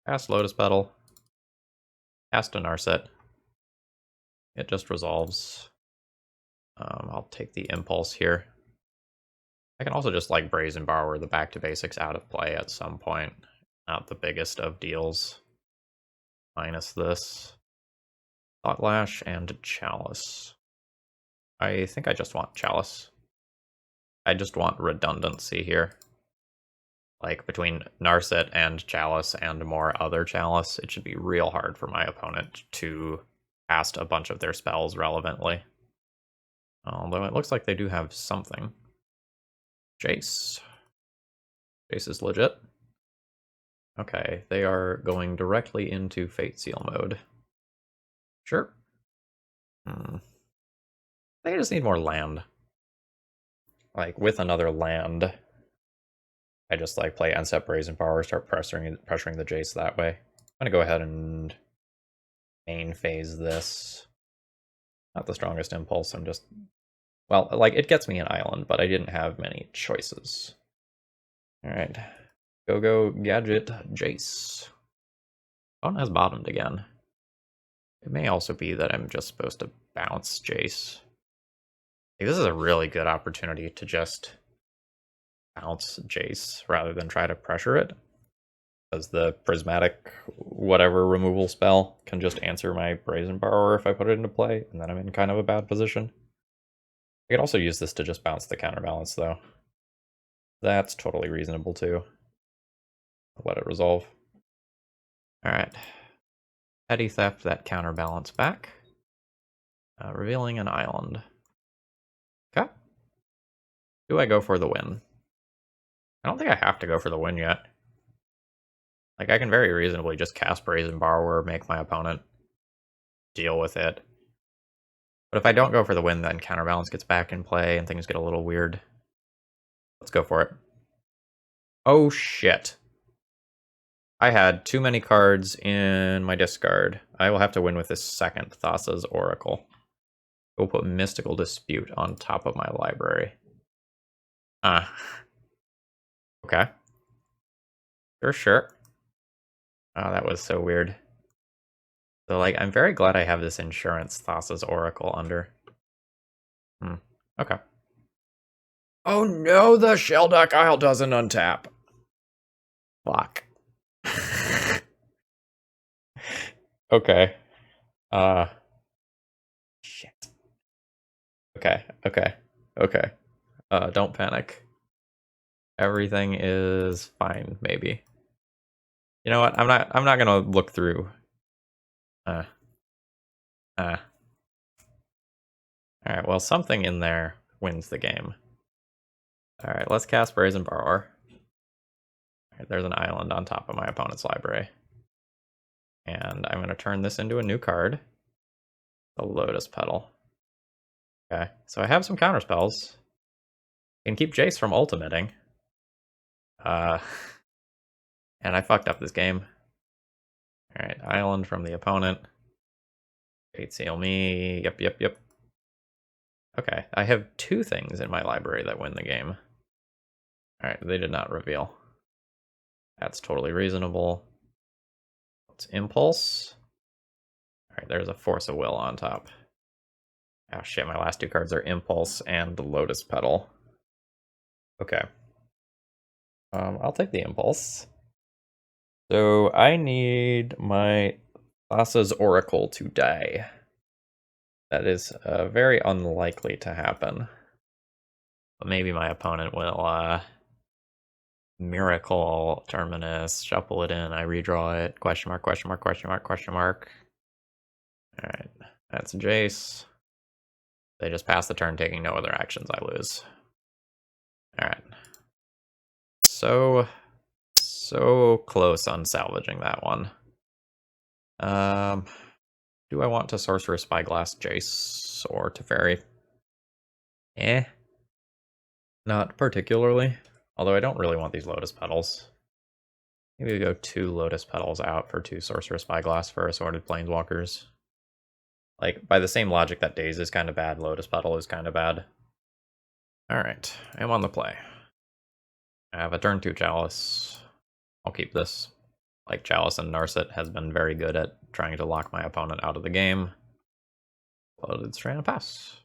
Cast Lotus Petal. Cast a Narset. It just resolves. I'll take the Impulse here. I can also just, like, Brazen Borrower the back to basics out of play at some point. Not the biggest of deals. Minus this. Thought Lash and Chalice. I think I just want Chalice. I just want redundancy here. Like, between Narset and Chalice and more other Chalice, it should be real hard for my opponent to cast a bunch of their spells relevantly. Although it looks like they do have something. Jace. Jace is legit. Okay, they are going directly into Fate Seal mode. Sure. They just need more land. Like, with another land, I just like play end step Brazen Power, start pressuring the Jace that way. I'm gonna go ahead and main phase this. Not the strongest impulse, I'm just... Well, like, it gets me an island, but I didn't have many choices. Alright. Go Gadget Jace. Phone has bottomed again. It may also be that I'm just supposed to bounce Jace. Like, this is a really good opportunity to just bounce Jace rather than try to pressure it. Because the prismatic whatever removal spell can just answer my Brazen Borrower if I put it into play, and then I'm in kind of a bad position. I could also use this to just bounce the counterbalance, though. That's totally reasonable, too. Let it resolve. Alright. Petty Theft that counterbalance back. Revealing an island. Okay. Do I go for the win? I don't think I have to go for the win yet. Like, I can very reasonably just cast Brazen Borrower, make my opponent deal with it. But if I don't go for the win, then counterbalance gets back in play and things get a little weird. Let's go for it. Oh shit. I had too many cards in my discard. I will have to win with this second Thassa's Oracle. We'll put Mystical Dispute on top of my library. Okay. Sure. Oh, that was so weird. So, like, I'm very glad I have this Insurance Thassa's Oracle under. Okay. Oh no, the Shelduck Isle doesn't untap. Fuck. Okay. Shit. Okay. Don't panic. Everything is fine, maybe. You know what? I'm not gonna look through. Alright, well, something in there wins the game. Alright, let's cast Brazen Borrower. Alright, there's an island on top of my opponent's library. And I'm gonna turn this into a new card. The Lotus Petal. Okay, so I have some counterspells. I can keep Jace from ultimating. And I fucked up this game. Alright, island from the opponent. Fate Seal me. Yep. Okay, I have two things in my library that win the game. Alright, they did not reveal. That's totally reasonable. It's Impulse. Alright, there's a Force of Will on top. Oh shit, my last two cards are Impulse and the Lotus Petal. Okay. I'll take the Impulse. So I need my Thassa's Oracle to die. That is very unlikely to happen. But maybe my opponent will Miracle Terminus, shuffle it in, I redraw it, question mark. Alright, that's Jace. They just pass the turn, taking no other actions, I lose. Alright. So close on salvaging that one. Do I want to Sorcerer Spyglass Jace or Teferi? Not particularly. Although I don't really want these Lotus Petals. Maybe we go 2 Lotus Petals out for 2 Sorcerer Spyglass for Assorted Planeswalkers. Like, by the same logic that Daze is kind of bad, Lotus Petal is kind of bad. Alright, I'm on the play. I have a turn 2 Chalice. I'll keep this. Like, Chalice and Narset has been very good at trying to lock my opponent out of the game. Loaded Strand Pass.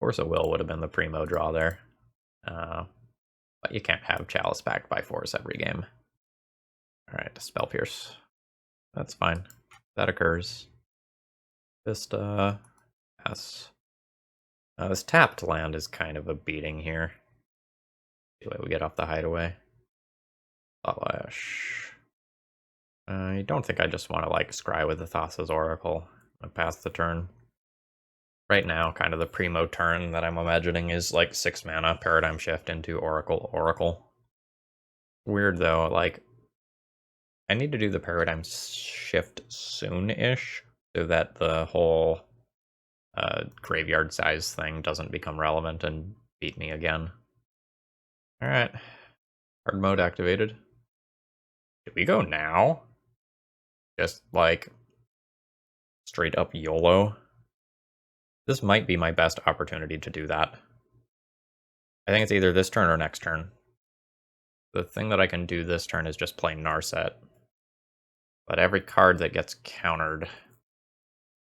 Force of Will would have been the primo draw there. But you can't have Chalice backed by Force every game. Alright, Spell Pierce. That's fine. That occurs. Just, pass. This tapped land is kind of a beating here. See what we get off the Hideaway. Thought Lash. I don't think I just want to like scry with the Thassa's Oracle and pass the turn. Right now, kind of the primo turn that I'm imagining is like 6 mana, Paradigm Shift into Oracle. Weird though, like, I need to do the Paradigm Shift soon-ish, so that the whole graveyard size thing doesn't become relevant and beat me again. Alright, hard mode activated. Did we go now? Just like, straight up YOLO? This might be my best opportunity to do that. I think it's either this turn or next turn. The thing that I can do this turn is just play Narset. But every card that gets countered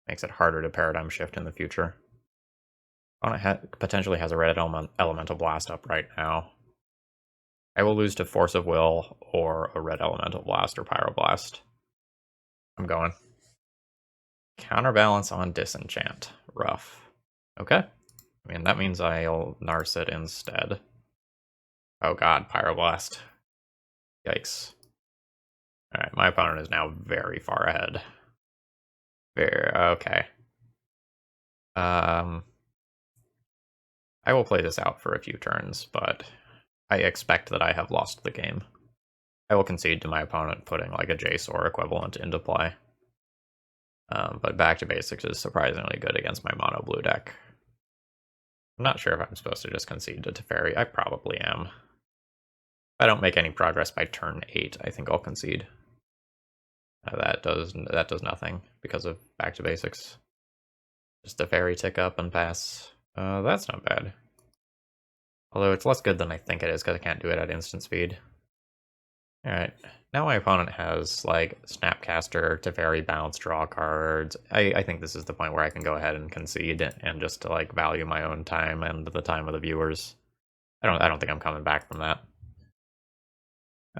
makes it harder to Paradigm Shift in the future. Opponent potentially has a red Elemental Blast up right now. I will lose to Force of Will or a red Elemental Blast or Pyroblast. I'm going. Counterbalance on Disenchant. Rough. Okay. I mean, that means I'll Narset instead. Oh god, Pyroblast. Yikes. Alright, my opponent is now very far ahead. Okay. I will play this out for a few turns, but I expect that I have lost the game. I will concede to my opponent putting like a Jace or equivalent into play. But Back to Basics is surprisingly good against my mono blue deck. I'm not sure if I'm supposed to just concede to Teferi. I probably am. If I don't make any progress by turn 8, I think I'll concede. That does nothing because of Back to Basics. Just Teferi tick up and pass. That's not bad. Although it's less good than I think it is because I can't do it at instant speed. Alright, now my opponent has like Snapcaster, Teferi bounce, draw cards. I think this is the point where I can go ahead and concede and just to like value my own time and the time of the viewers. I don't think I'm coming back from that.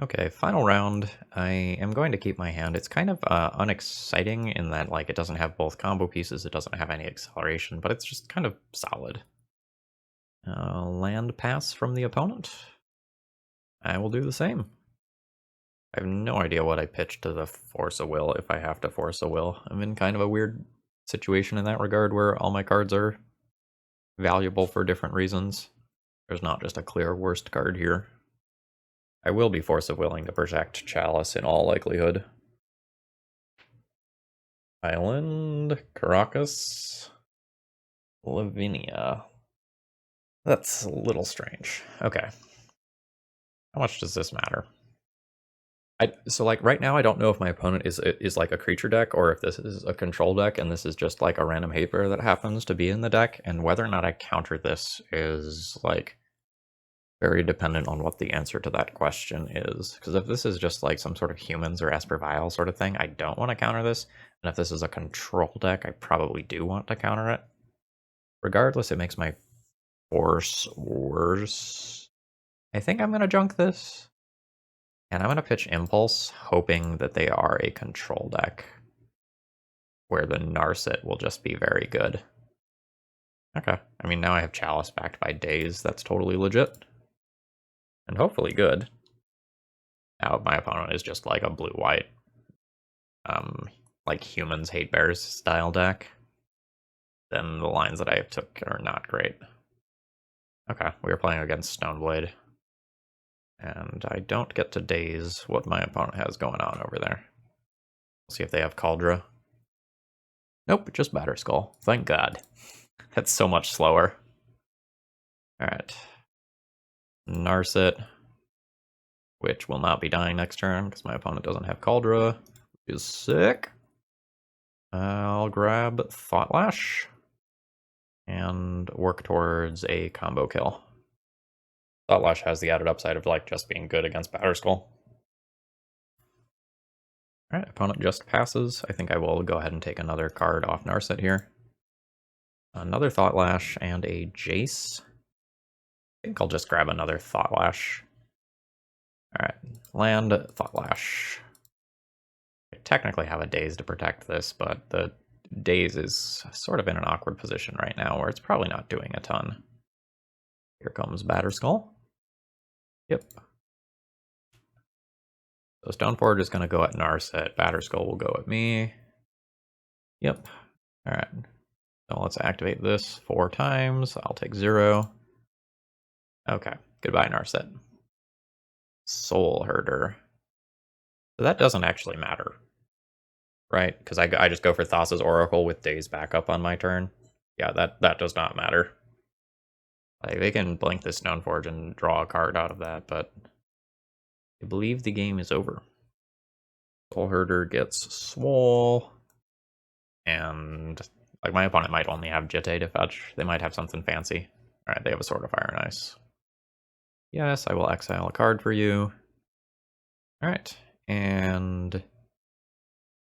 Okay, final round. I am going to keep my hand. It's kind of unexciting in that like it doesn't have both combo pieces, it doesn't have any acceleration, but it's just kind of solid. Land pass from the opponent. I will do the same. I have no idea what I pitched to the Force a Will if I have to Force a Will. I'm in kind of a weird situation in that regard where all my cards are valuable for different reasons. There's not just a clear worst card here. I will be Force of Willing to protect Chalice in all likelihood. Island, Caracas, Lavinia. That's a little strange. Okay. How much does this matter? So like right now I don't know if my opponent is like a creature deck or if this is a control deck and this is just like a random hate bear that happens to be in the deck, and whether or not I counter this is like very dependent on what the answer to that question is. Because if this is just like some sort of humans or Esper Vial sort of thing, I don't want to counter this. And if this is a control deck, I probably do want to counter it. Regardless, it makes my force worse. I think I'm going to junk this. And I'm going to pitch Impulse, hoping that they are a control deck. Where the Narset will just be very good. Okay, I mean, now I have Chalice backed by Daze. That's totally legit. And hopefully good. Now my opponent is just like a blue-white, like humans hate bears style deck. Then the lines that I took are not great. Okay, we are playing against Stoneblade. And I don't get to daze what my opponent has going on over there. We'll see if they have Cauldra. Nope, just Batterskull. Thank God. That's so much slower. Alright. Narset, which will not be dying next turn because my opponent doesn't have Cauldra, which is sick. I'll grab Thought Lash and work towards a combo kill. Thought Lash has the added upside of like just being good against Batterskull. Alright, opponent just passes. I think I will go ahead and take another card off Narset here. Another Thought Lash and a Jace. I think I'll just grab another Thought Lash. Alright, land, Thought Lash. I technically have a Daze to protect this, but the Daze is sort of in an awkward position right now where it's probably not doing a ton. Here comes Batterskull. Yep. So Stoneforge is going to go at Narset. Batterskull will go at me. Yep. All right. So let's activate this 4 times. I'll take 0. Okay. Goodbye, Narset. Soul Herder. So that doesn't actually matter, right? Because I just go for Thassa's Oracle with Days backup on my turn. Yeah, that does not matter. Like, they can blink the Stoneforge and draw a card out of that, but I believe the game is over. Soul Herder gets Swole, and like my opponent might only have Jitte to fetch. They might have something fancy. Alright, they have a Sword of Fire and Ice. Yes, I will exile a card for you. Alright, and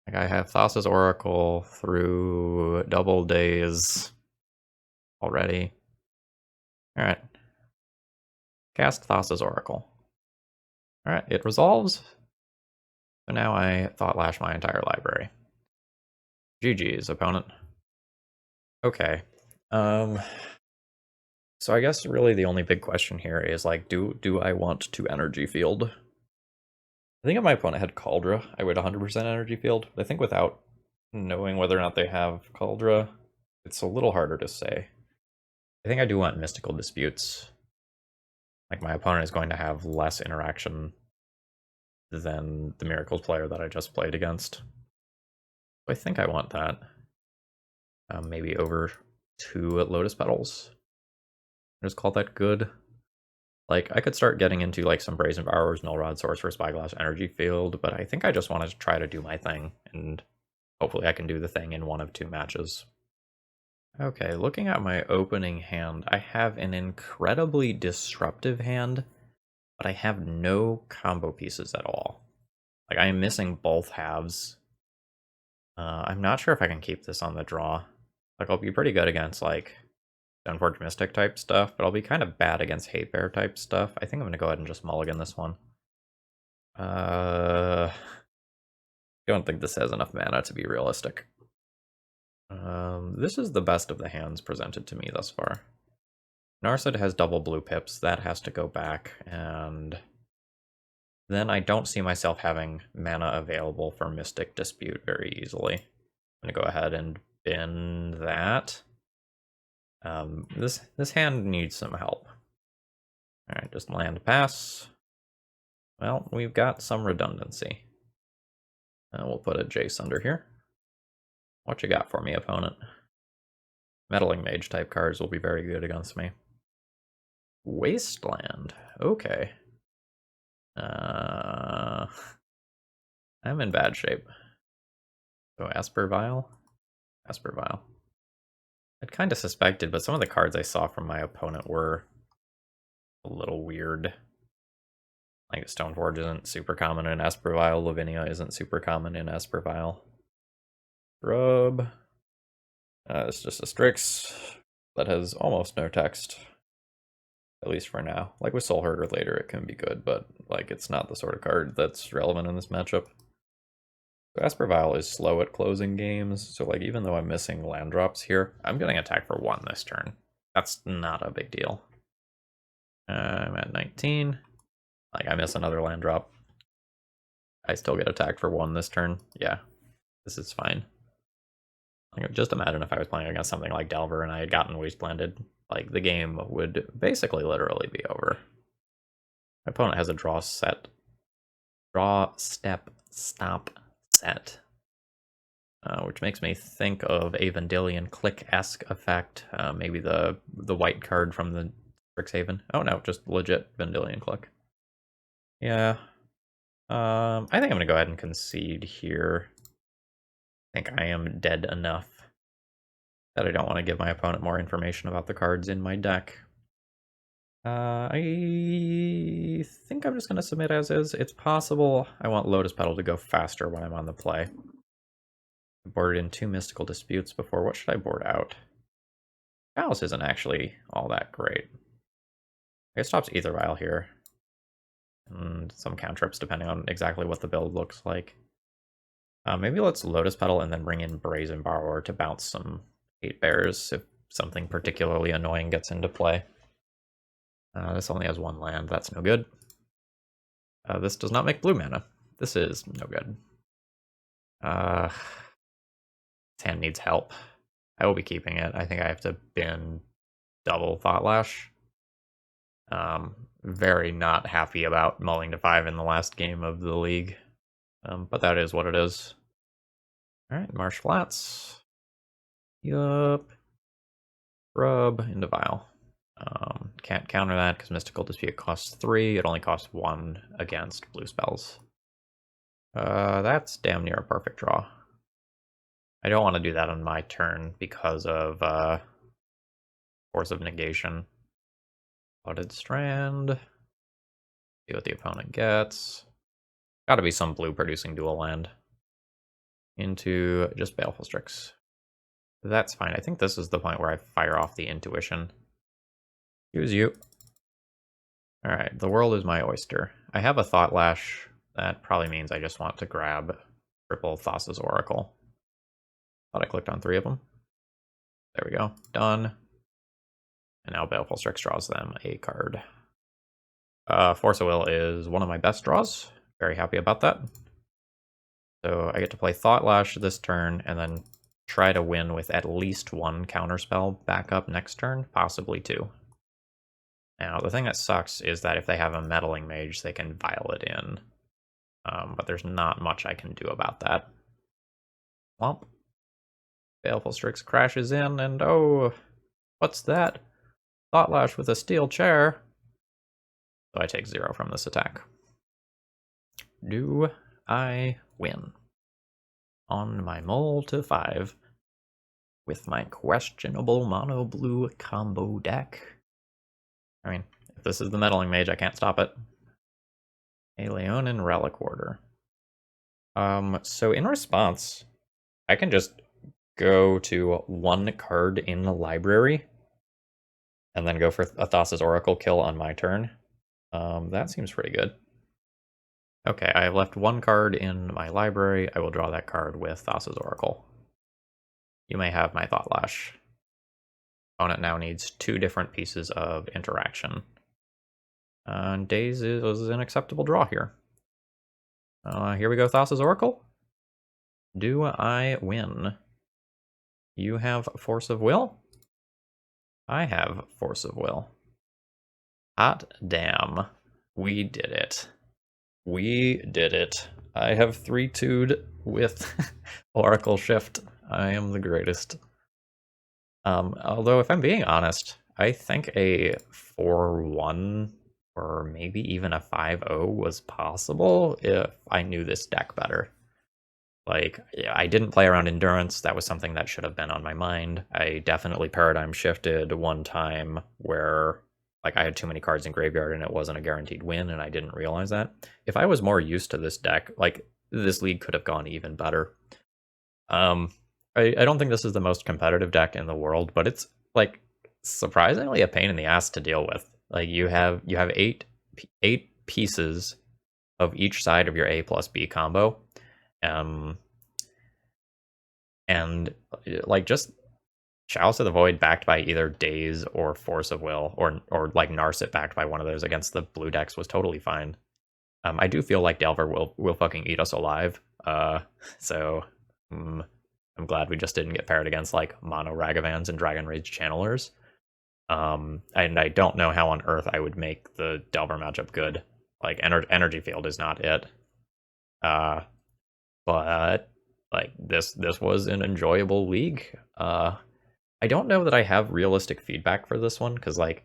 like I have Thassa's Oracle through double Days already. Alright. Cast Thassa's Oracle. Alright, it resolves. So now I Thought Lash my entire library. GG's, opponent. Okay. So I guess really the only big question here is like, do I want to energy field? I think if my opponent had Cauldra, I would 100% energy field. But I think without knowing whether or not they have Cauldra, it's a little harder to say. I think I do want Mystical Disputes. Like, my opponent is going to have less interaction than the Miracles player that I just played against. So I think I want that. Maybe over 2 Lotus Petals. Just call that good. Like, I could start getting into like some Brazen Borrowers, Null Rod, Sorcerer, Spyglass, Energy Field, but I think I just want to try to do my thing, and hopefully I can do the thing in 1 of 2 matches. Okay, looking at my opening hand, I have an incredibly disruptive hand, but I have no combo pieces at all. Like, I am missing both halves. I'm not sure if I can keep this on the draw. Like, I'll be pretty good against, like, Stoneforge Mystic type stuff, but I'll be kind of bad against Hate Bear type stuff. I think I'm going to go ahead and just mulligan this one. Don't think this has enough mana to be realistic. This is the best of the hands presented to me thus far. Narset has double blue pips. That has to go back, and then I don't see myself having mana available for Mystic Dispute very easily. I'm going to go ahead and bin that. This hand needs some help. Alright, just land pass. Well, we've got some redundancy. We'll put a Jace under here. What you got for me, opponent? Meddling Mage type cards will be very good against me. Wasteland. Okay. I'm in bad shape. So Esper Vial? Esper Vial. I'd kind of suspected, but some of the cards I saw from my opponent were a little weird. Like, Stoneforge isn't super common in Esper Vial, Lavinia isn't super common in Esper Vial. Rub. It's just a Strix that has almost no text. At least for now. Like with Soul Herder later it can be good, but like it's not the sort of card that's relevant in this matchup. So Esper Vial is slow at closing games, so like even though I'm missing land drops here, I'm getting attacked for 1 this turn. That's not a big deal. I'm at 19. Like, I miss another land drop. I still get attacked for 1 this turn. Yeah, this is fine. Like, just imagine if I was playing against something like Delver and I had gotten Wastelanded. Like, the game would basically literally be over. My opponent has a draw, step, stop, set. Which makes me think of a Vendilion Click-esque effect. Maybe the white card from the Strixhaven. Oh no, just legit Vendilion Click. Yeah. I think I'm going to go ahead and concede here. I think I am dead enough that I don't want to give my opponent more information about the cards in my deck. I think I'm just going to submit as is. It's possible I want Lotus Petal to go faster when I'm on the play. I boarded in 2 Mystical Disputes before. What should I board out? Chalice isn't actually all that great. It stops Aether Vial here. And some cantrips depending on exactly what the build looks like. Maybe let's Lotus Petal and then bring in Brazen Borrower to bounce some Hate Bears if something particularly annoying gets into play. This only has 1 land, that's no good. This does not make blue mana. This is no good. His hand needs help. I will be keeping it. I think I have to bin double Thought Lash. Very not happy about mulling to 5 in the last game of the league. But that is what it is. Alright, Marsh Flats. Yup. Rub into Vial. Can't counter that because Mystical Dispute costs 3. It only costs 1 against blue spells. That's damn near a perfect draw. I don't want to do that on my turn because of Force of Negation. Clouded Strand. See what the opponent gets. Gotta be some blue producing dual land. Into just Baleful Strix. That's fine. I think this is the point where I fire off the Intuition. Use you. Alright, the world is my oyster. I have a Thought Lash. That probably means I just want to grab triple Thassa's Oracle. Thought I clicked on 3 of them. There we go. Done. And now Baleful Strix draws them a card. Force of Will is one of my best draws. Very happy about that. So I get to play Thought Lash this turn, and then try to win with at least 1 counterspell back up next turn, possibly 2. Now, the thing that sucks is that if they have a Meddling Mage, they can Vial it in. But there's not much I can do about that. Womp. Baleful Strix crashes in, and oh, what's that? Thought Lash with a steel chair. So I take 0 from this attack. Do I win? On my mull to 5 with my questionable mono blue combo deck. I mean, if this is the Meddling Mage, I can't stop it. A Leonin Relic Order. So in response, I can just go to 1 card in the library and then go for a Thassa's Oracle kill on my turn. That seems pretty good. Okay, I have left 1 card in my library. I will draw that card with Thassa's Oracle. You may have my Thought Lash. Opponent now needs 2 different pieces of interaction. Daze is an acceptable draw here. Here we go, Thassa's Oracle. Do I win? You have Force of Will? I have Force of Will. Hot damn. We did it. We did it. I have 3-2'd with Oracle Shift. I am the greatest. Although, if I'm being honest, I think a 4-1 or maybe even a 5-0 was possible if I knew this deck better. Like, yeah, I didn't play around Endurance. That was something that should have been on my mind. I definitely paradigm shifted one time where like I had too many cards in graveyard and it wasn't a guaranteed win, and I didn't realize that. If I was more used to this deck, like this league could have gone even better. I don't think this is the most competitive deck in the world, but it's like surprisingly a pain in the ass to deal with. Like you have 8 pieces of each side of your A plus B combo. And like just Chalice of the Void backed by either Daze or Force of Will, or like Narset backed by one of those against the blue decks was totally fine. I do feel like Delver will fucking eat us alive. So I'm glad we just didn't get paired against like Mono Ragavans and Dragon Rage Channelers. And I don't know how on earth I would make the Delver matchup good. Like Energy Field is not it. But like this was an enjoyable league. I don't know that I have realistic feedback for this one, because like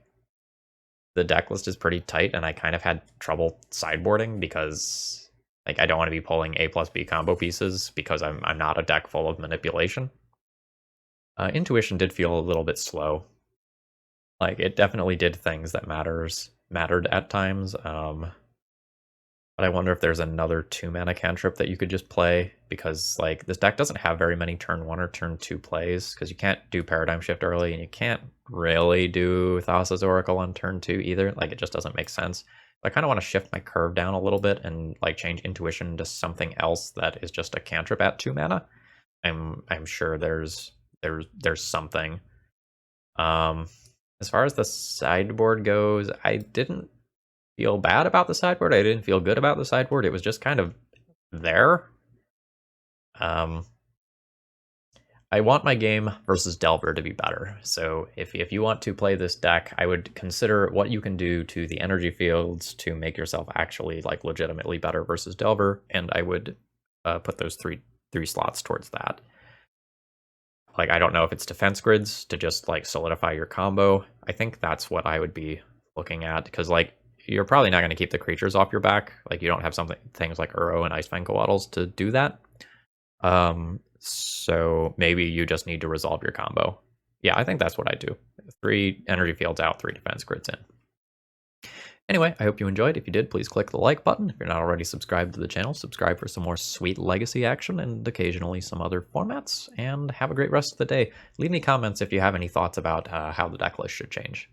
the deck list is pretty tight and I kind of had trouble sideboarding because like I don't want to be pulling A plus B combo pieces because I'm not a deck full of manipulation. Intuition did feel a little bit slow. Like it definitely did things that mattered at times. But I wonder if there's another 2-mana cantrip that you could just play, because like this deck doesn't have very many turn 1 or turn 2 plays, because you can't do Paradigm Shift early and you can't really do Thassa's Oracle on turn 2 either. Like it just doesn't make sense. I kind of want to shift my curve down a little bit and like change Intuition to something else that is just a cantrip at 2 mana. I'm sure there's something. As far as the sideboard goes, I didn't feel bad about the sideboard. I didn't feel good about the sideboard. It was just kind of there. I want my game versus Delver to be better. So if you want to play this deck, I would consider what you can do to the energy fields to make yourself actually like legitimately better versus Delver, and I would put those three slots towards that. Like, I don't know if it's defense grids to just like solidify your combo. I think that's what I would be looking at, because like you're probably not going to keep the creatures off your back. Like, you don't have things like Uro and Icefang Coatls to do that. So maybe you just need to resolve your combo. Yeah, I think that's what I do. 3 energy fields out, 3 defense grids in. Anyway, I hope you enjoyed. If you did, please click the like button. If you're not already subscribed to the channel, subscribe for some more sweet legacy action and occasionally some other formats. And have a great rest of the day. Leave me comments if you have any thoughts about how the deck list should change.